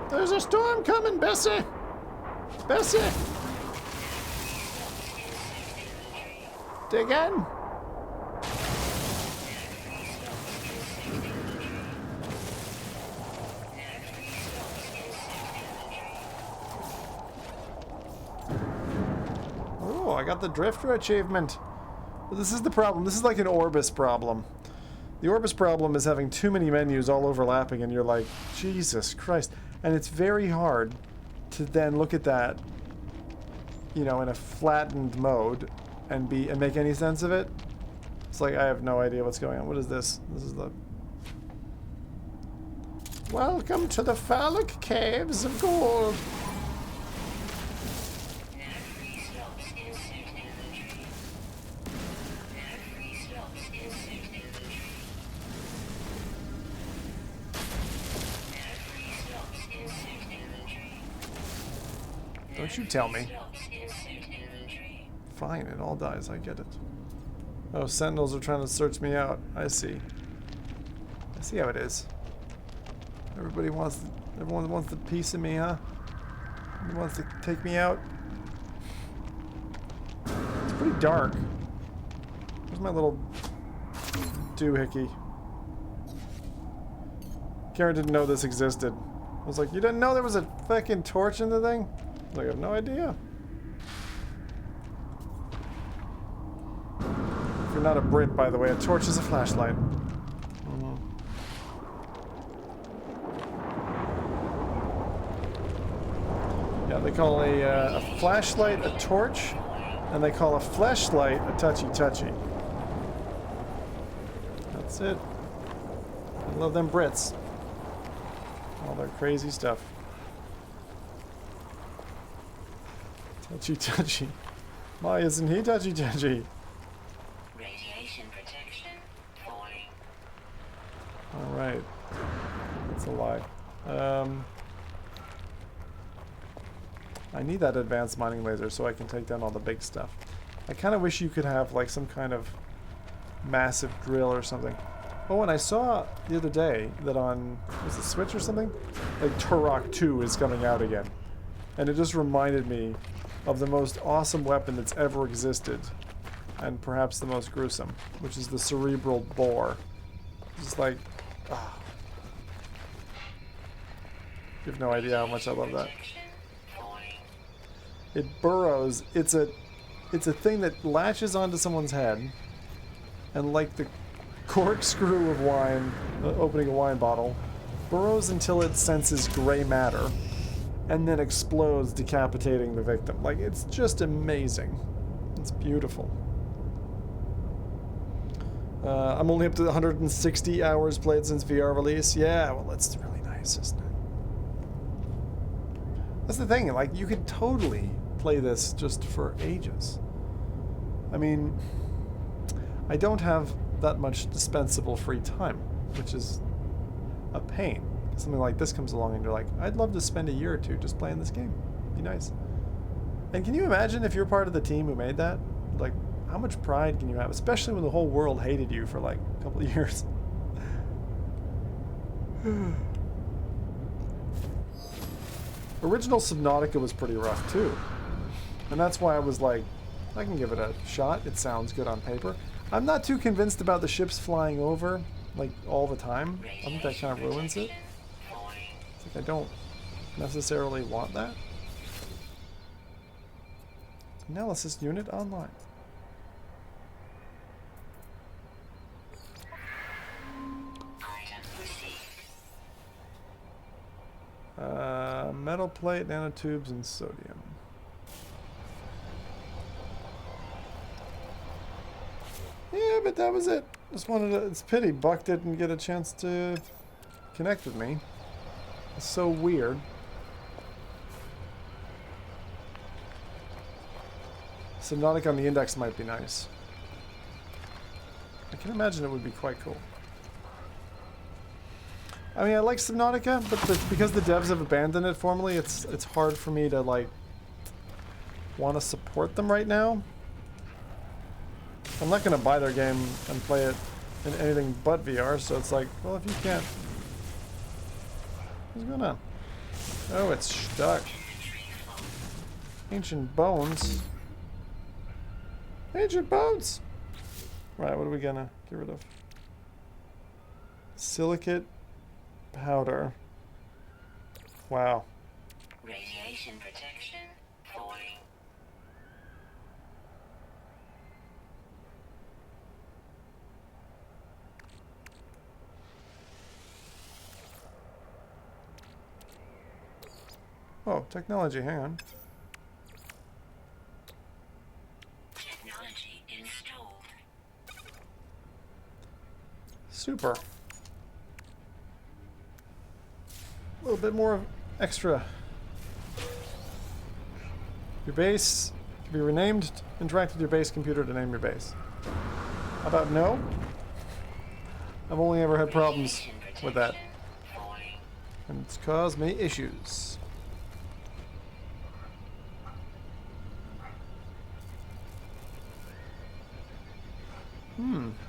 There's a storm coming, Bessie! Bessie! Dig in! Oh, I got the Drifter achievement. Well, this is the problem. This is like an Orbis problem. The Orbis problem is having too many menus all overlapping and you're like, Jesus Christ. And it's very hard to then look at that, you know, in a flattened mode and make any sense of it. It's like I have no idea what's going on. What is this? This is the... Welcome to the phallic caves of gold. Free slots insert inventory. Free slots insert inventory. Free slots insert inventory. Don't you tell me. Slots insert inventory. Fine, it all dies. I get it. Oh, sentinels are trying to search me out. I see. I see how it is. Everyone wants the piece of me, huh? Everyone wants to take me out. It's pretty dark. Where's my little doohickey? Karen didn't know this existed. I was like, you didn't know there was a fucking torch in the thing? I was like, I have no idea. If you're not a Brit, by the way, a torch is a flashlight. Yeah, they call a flashlight a torch, and they call a fleshlight a touchy-touchy. That's it. I love them Brits. All their crazy stuff. Touchy-touchy. Why isn't he touchy-touchy? Radiation protection falling. Alright. That's a lie. I need that advanced mining laser so I can take down all the big stuff. I kind of wish you could have like some kind of massive drill or something. Oh, and I saw the other day that on, was it Switch or something? Like Turok 2 is coming out again. And it just reminded me of the most awesome weapon that's ever existed. And perhaps the most gruesome, which is the cerebral bore. Just like, ah. You have no idea how much I love that. Protection falling. It burrows. It's a thing that latches onto someone's head, and like the corkscrew of wine, opening a wine bottle, burrows until it senses gray matter, and then explodes, decapitating the victim. Like, it's just amazing. It's beautiful. I'm only up to 160 hours played since VR release. Yeah, well, that's really nice, isn't it? That's the thing, like, you could totally play this just for ages. I mean, I don't have that much dispensable free time, which is a pain. Something like this comes along and you're like, I'd love to spend a year or two just playing this game. It'd be nice. And can you imagine if you're part of the team who made that? Like, how much pride can you have? Especially when the whole world hated you for like a couple of years. Original Subnautica was pretty rough too. And that's why I was like, I can give it a shot. It sounds good on paper. I'm not too convinced about the ships flying over, like, all the time. I think that kind of ruins it. It's like I don't necessarily want that. Analysis unit online. Metal plate, nanotubes, and sodium. Yeah, but that was it. Just wanted to... It's a pity Buck didn't get a chance to connect with me. It's so weird. Subnautica on the index might be nice. I can imagine it would be quite cool. I mean, I like Subnautica, but because the devs have abandoned it formally, it's hard for me to, like, want to support them right now. I'm not going to buy their game and play it in anything but VR, so it's like, well, if you can't... What's going on? Oh, it's stuck. Ancient bones. Ancient bones! Right, what are we gonna get rid of? Silicate powder. Wow. Radiation protection falling. Oh, technology, hang on. Technology installed. Super. A little bit more extra. Your base can be renamed. Interact with your base computer to name your base. How about no? I've only ever had problems with that. And it's caused me issues.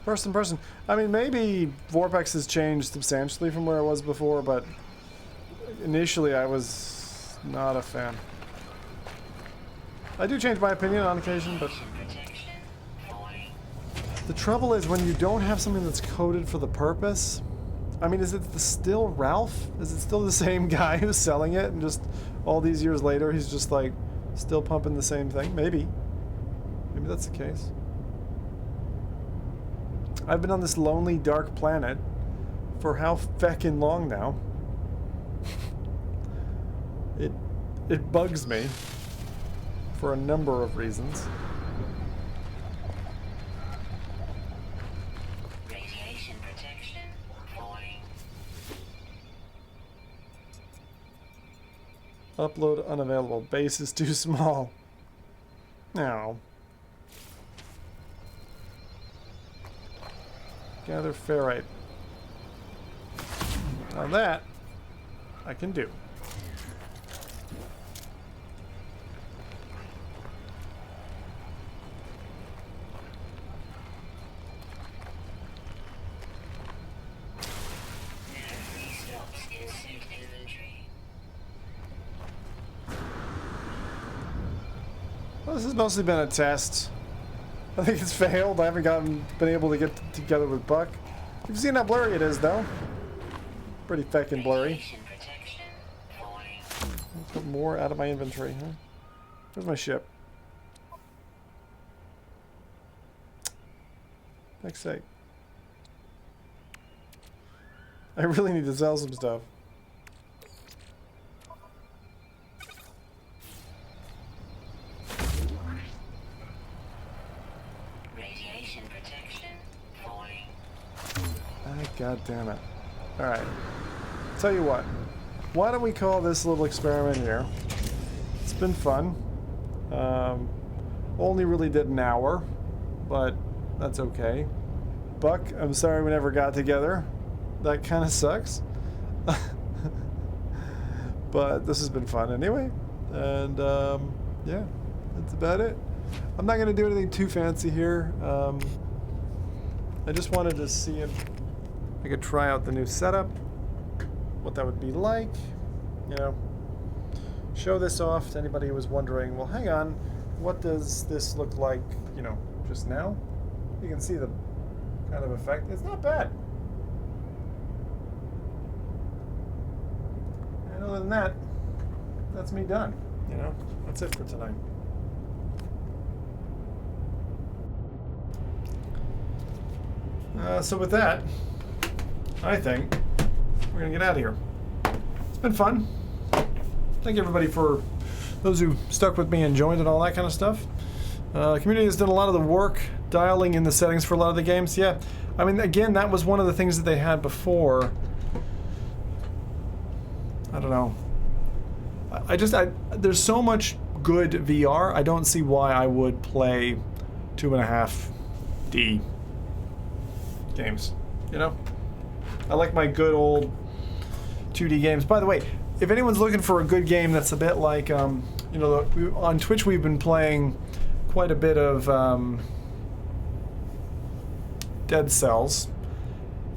Person. I mean, maybe Vorpex has changed substantially from where it was before, but initially I was not a fan. I do change my opinion on occasion, but the trouble is when you don't have something that's coded for the purpose. I mean, is it still Ralph? Is it still the same guy who's selling it, and just all these years later he's just like still pumping the same thing? Maybe that's the case. I've been on this lonely, dark planet for how feckin' long now. It bugs me for a number of reasons. Radiation protection falling. Upload unavailable. Base is too small. No. Gather ferrite. Now that I can do. Stops insert inventory. Well, this has mostly been a test. I think it's failed. I haven't been able to get together with Buck. You've seen how blurry it is, though. Pretty feckin' blurry. Radiation protection falling. Let's put more out of my inventory, huh? Where's my ship? Heck's sake. I really need to sell some stuff. Radiation protection falling. Ah, God damn it. Alright. Tell you what. Why don't we call this little experiment here? It's been fun. Only really did an hour, but that's okay. Buck, I'm sorry we never got together. That kind of sucks. But this has been fun anyway. And yeah, that's about it. I'm not going to do anything too fancy here. I just wanted to see if I could try out the new setup. what that would be like. You know, show this off to anybody who was wondering, well, hang on, what does this look like, you know, just now? You can see the kind of effect. It's not bad. And other than that, that's me done. You know, that's it for tonight. So with that, I think we're gonna get out of here. It's been fun. Thank you everybody for those who stuck with me and joined and all that kind of stuff. The community has done a lot of the work dialing in the settings for a lot of the games. Yeah, I mean, again, that was one of the things that they had before. I don't know. There's so much good VR. I don't see why I would play 2.5D games. You know, I like my good old 2D games. By the way, if anyone's looking for a good game that's a bit like, you know, on Twitch we've been playing quite a bit of Dead Cells.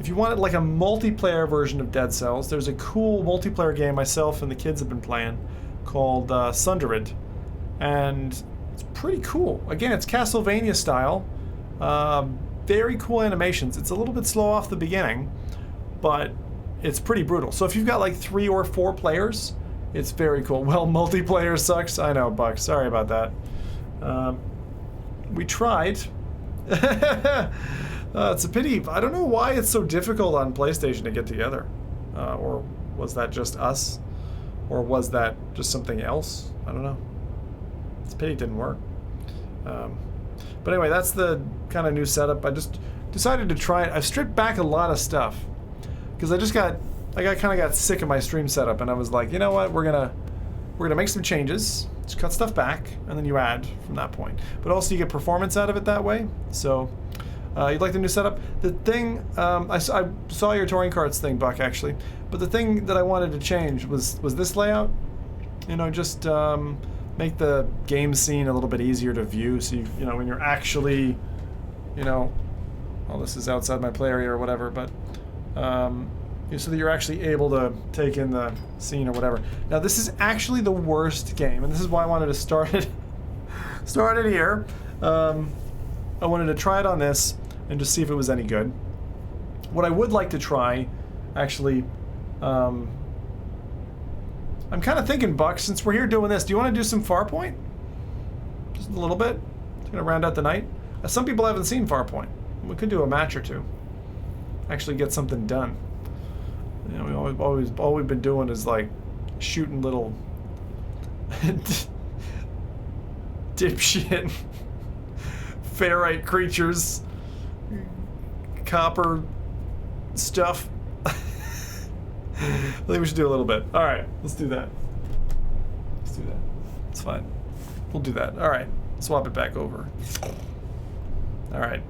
If you wanted like a multiplayer version of Dead Cells, there's a cool multiplayer game myself and the kids have been playing called Sundered, and it's pretty cool. Again, it's Castlevania style. Very cool animations. It's a little bit slow off the beginning, but it's pretty brutal. So if you've got like 3 or 4 players, it's very cool. Well, multiplayer sucks. I know, Buck. Sorry about that. We tried. It's a pity. I don't know why it's so difficult on PlayStation to get together. Or was that just us? Or was that just something else? I don't know. It's a pity it didn't work. But anyway, that's the kind of new setup. I just decided to try it. I've stripped back a lot of stuff because I kind of got sick of my stream setup, and I was like, you know what, we're gonna make some changes, just cut stuff back, and then you add from that point. But also you get performance out of it that way. So you'd like the new setup? The thing I saw your touring carts thing, Buck, actually. But the thing that I wanted to change was this layout. You know, just make the game scene a little bit easier to view, so you know when you're actually, you know, well, this is outside my play area or whatever, but so that you're actually able to take in the scene or whatever. Now this is actually the worst game, and this is why I wanted to start it here. I wanted to try it on this and just see if it was any good. What I would like to try, actually, I'm kind of thinking, Buck, since we're here doing this, do you want to do some Farpoint? Just a little bit? It's going to round out the night. Some people haven't seen Farpoint. We could do a match or two. Actually get something done. You know, all we've been doing is like shooting little dipshit ferrite creatures, copper stuff. I think we should do a little bit. All right, let's do that. Let's do that. It's fine. We'll do that. All right, swap it back over. All right.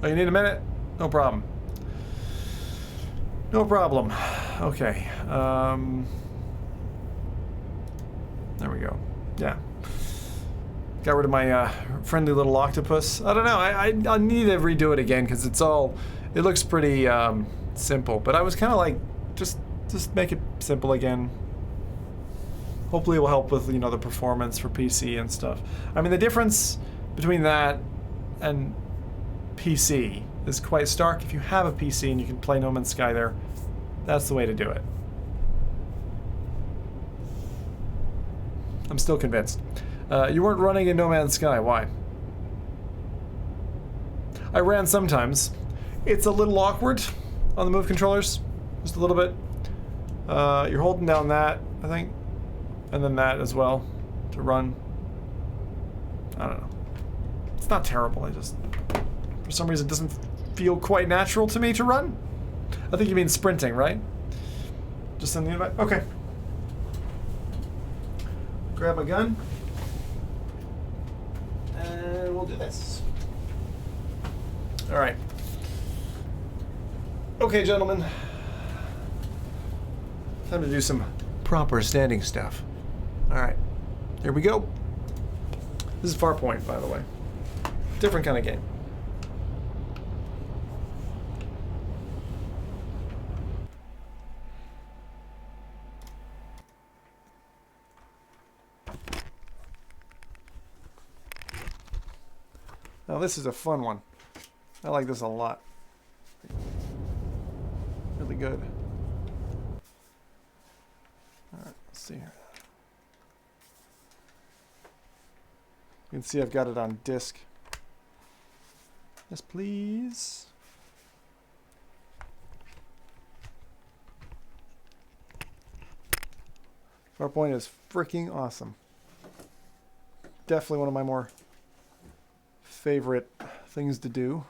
Oh, you need a minute? No problem. No problem. Okay. There we go. Yeah. Got rid of my friendly little octopus. I don't know. I need to redo it again because it looks pretty simple. But I was kind of like, just make it simple again. Hopefully it will help with, you know, the performance for PC and stuff. I mean, the difference between that and PC is quite stark. If you have a PC and you can play No Man's Sky there, that's the way to do it. I'm still convinced. You weren't running in No Man's Sky. Why? I ran sometimes. It's a little awkward on the move controllers. Just a little bit. You're holding down that, I think. And then that as well to run. I don't know. It's not terrible. I just, for some reason, it doesn't feel quite natural to me to run. I think you mean sprinting, right? Just send the invite. Okay. Grab my gun. And we'll do this. All right. Okay, gentlemen. Time to do some proper standing stuff. All right. Here we go. This is Farpoint, by the way. Different kind of game. Now this is a fun one. I like this a lot. Really good. Alright, let's see here. You can see I've got it on disc. Yes, please. Farpoint is freaking awesome. Definitely one of my more favorite things to do.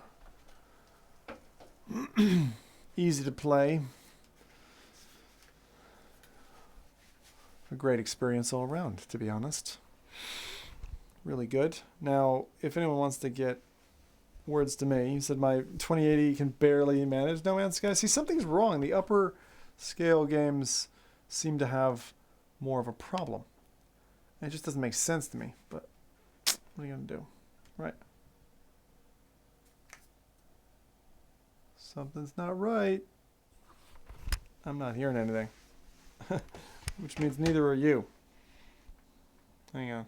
Easy to play. A great experience all around, to be honest. Really good. Now, if anyone wants to get words to me, you said my 2080 can barely manage No Man's Sky. See, something's wrong. The upper scale games seem to have more of a problem. And it just doesn't make sense to me, but what are you going to do? Right. Something's not right. I'm not hearing anything. Which means neither are you. Hang on.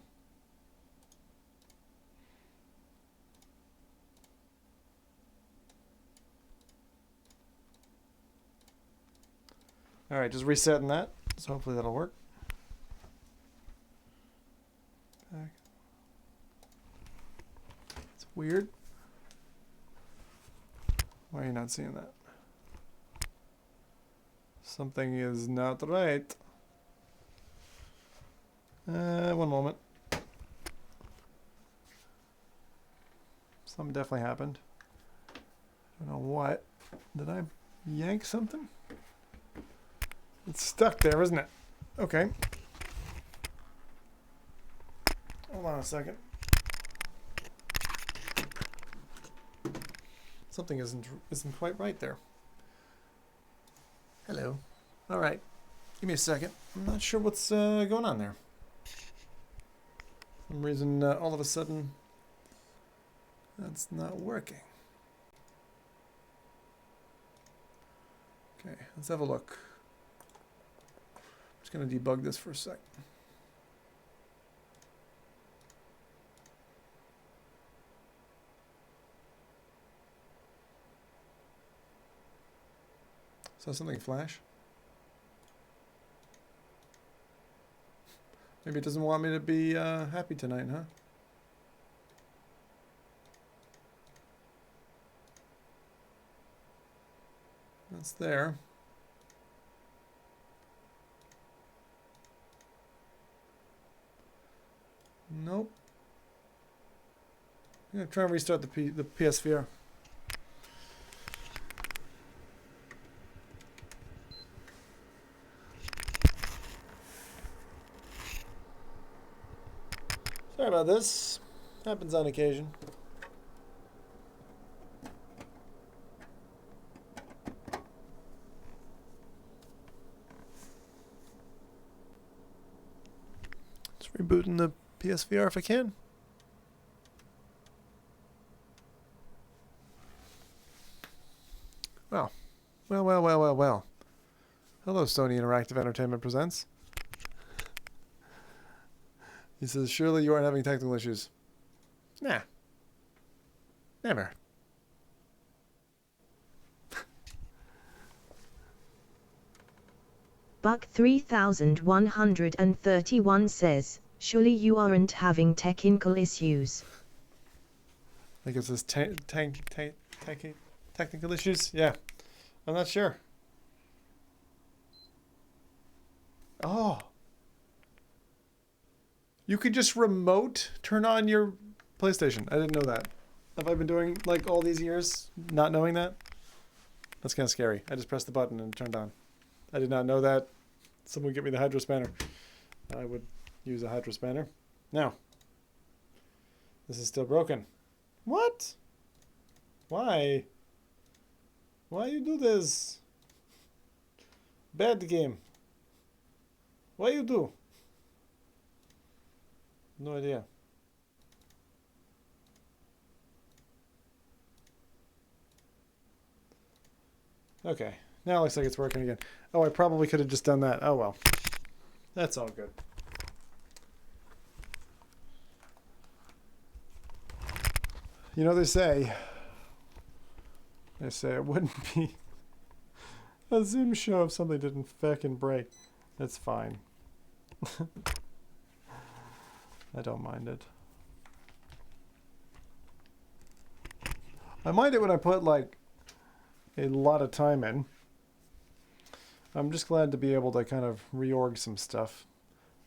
Alright, just resetting that. So hopefully that'll work. Back. It's weird. Why are you not seeing that? Something is not right. One moment. Something definitely happened. I don't know what. Did I yank something? It's stuck there, isn't it? Okay. Hold on a second. Something isn't quite right there. Hello. All right. Give me a second. I'm not sure what's going on there. For some reason, all of a sudden, that's not working. Okay, let's have a look. Just gonna debug this for a sec. Saw something flash. Maybe it doesn't want me to be happy tonight, huh? That's there. Nope. I'm gonna try and restart the PSVR. Sorry about this. Happens on occasion. Just rebooting the PSVR if I can. Well. Hello, Sony Interactive Entertainment presents. He says, surely you aren't having technical issues. Nah. Never. Buck 3131 says, surely you aren't having technical issues. I think it says technical issues. Yeah. I'm not sure. Oh. You could just remote turn on your PlayStation. I didn't know that. Have I been doing like all these years not knowing that? That's kind of scary. I just pressed the button and it turned on. I did not know that. Someone get me the hydro spanner. I would use a hydro spanner. Now. This is still broken. What? Why? Why you do this? Bad game. Why you do? No idea. Okay. Now it looks like it's working again. Oh, I probably could have just done that. Oh well. That's all good. You know, they say it wouldn't be a Zoom show if something didn't feckin' break. It's fine. I don't mind it. I mind it when I put like a lot of time in. I'm just glad to be able to kind of reorg some stuff.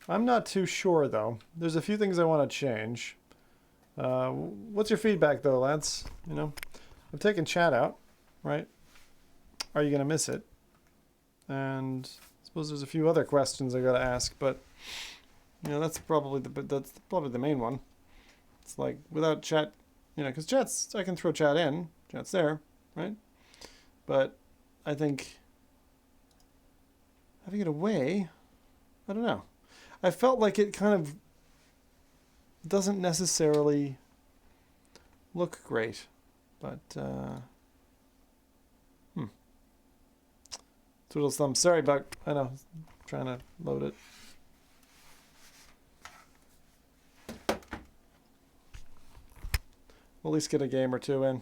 I'm not too sure though. There's a few things I want to change. What's your feedback though, lads? You know, I've taken chat out, right? Are you gonna miss it? And I suppose there's a few other questions I gotta ask, but you know, that's probably the main one. It's like without chat, you know, because chat's, I can throw chat in, chat's there, right? But I think having it away, I don't know. I felt like it kind of doesn't necessarily look great, but Twiddles thumbs. Sorry, Buck. I know. I'm trying to load it. We'll at least get a game or two in.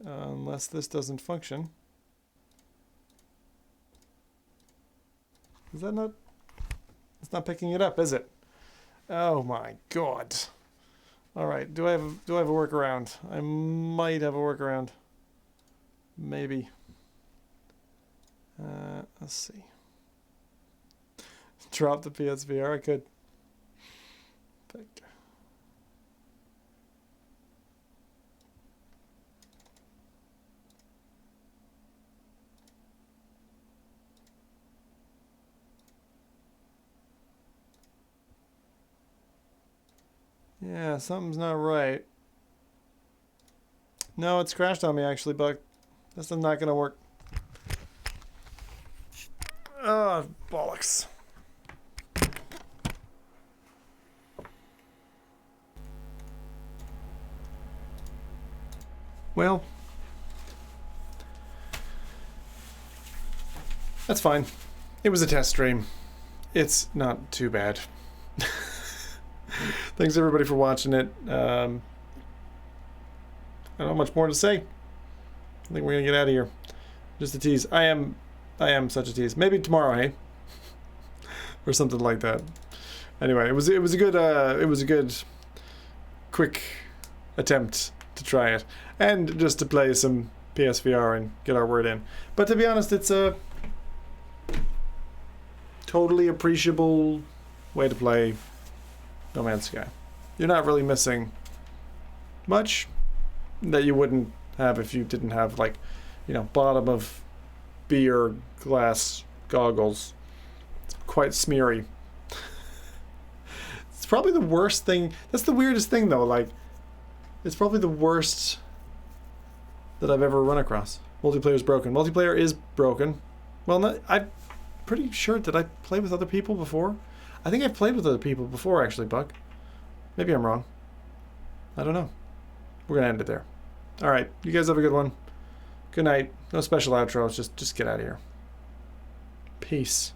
Unless this doesn't function. Is that not... It's not picking it up, is it? Oh my god. Alright, do I have a workaround? I might have a workaround. Maybe. Let's see. Drop the PSVR, I could. Yeah, something's not right. No, it's crashed on me actually, Buck. This is not gonna work. Oh, bollocks. Well, that's fine. It was a test stream. It's not too bad. Thanks everybody for watching it. I don't know much more to say. I think we're gonna get out of here. Just a tease. I am such a tease. Maybe tomorrow, hey, or something like that. Anyway, it was a good quick attempt to try it and just to play some PSVR and get our word in. But to be honest, it's a totally appreciable way to play No Man's Sky. You're not really missing much that you wouldn't have if you didn't have, like, you know, bottom of beer glass goggles. It's quite smeary. It's probably the worst thing. That's the weirdest thing though, like, it's probably the worst that I've ever run across. Multiplayer is broken. Multiplayer is broken. Well, I'm pretty sure, did I play with other people before? I think I've played with other people before, actually, Buck. Maybe I'm wrong. I don't know. We're going to end it there. All right. You guys have a good one. Good night. No special outro. Just get out of here. Peace.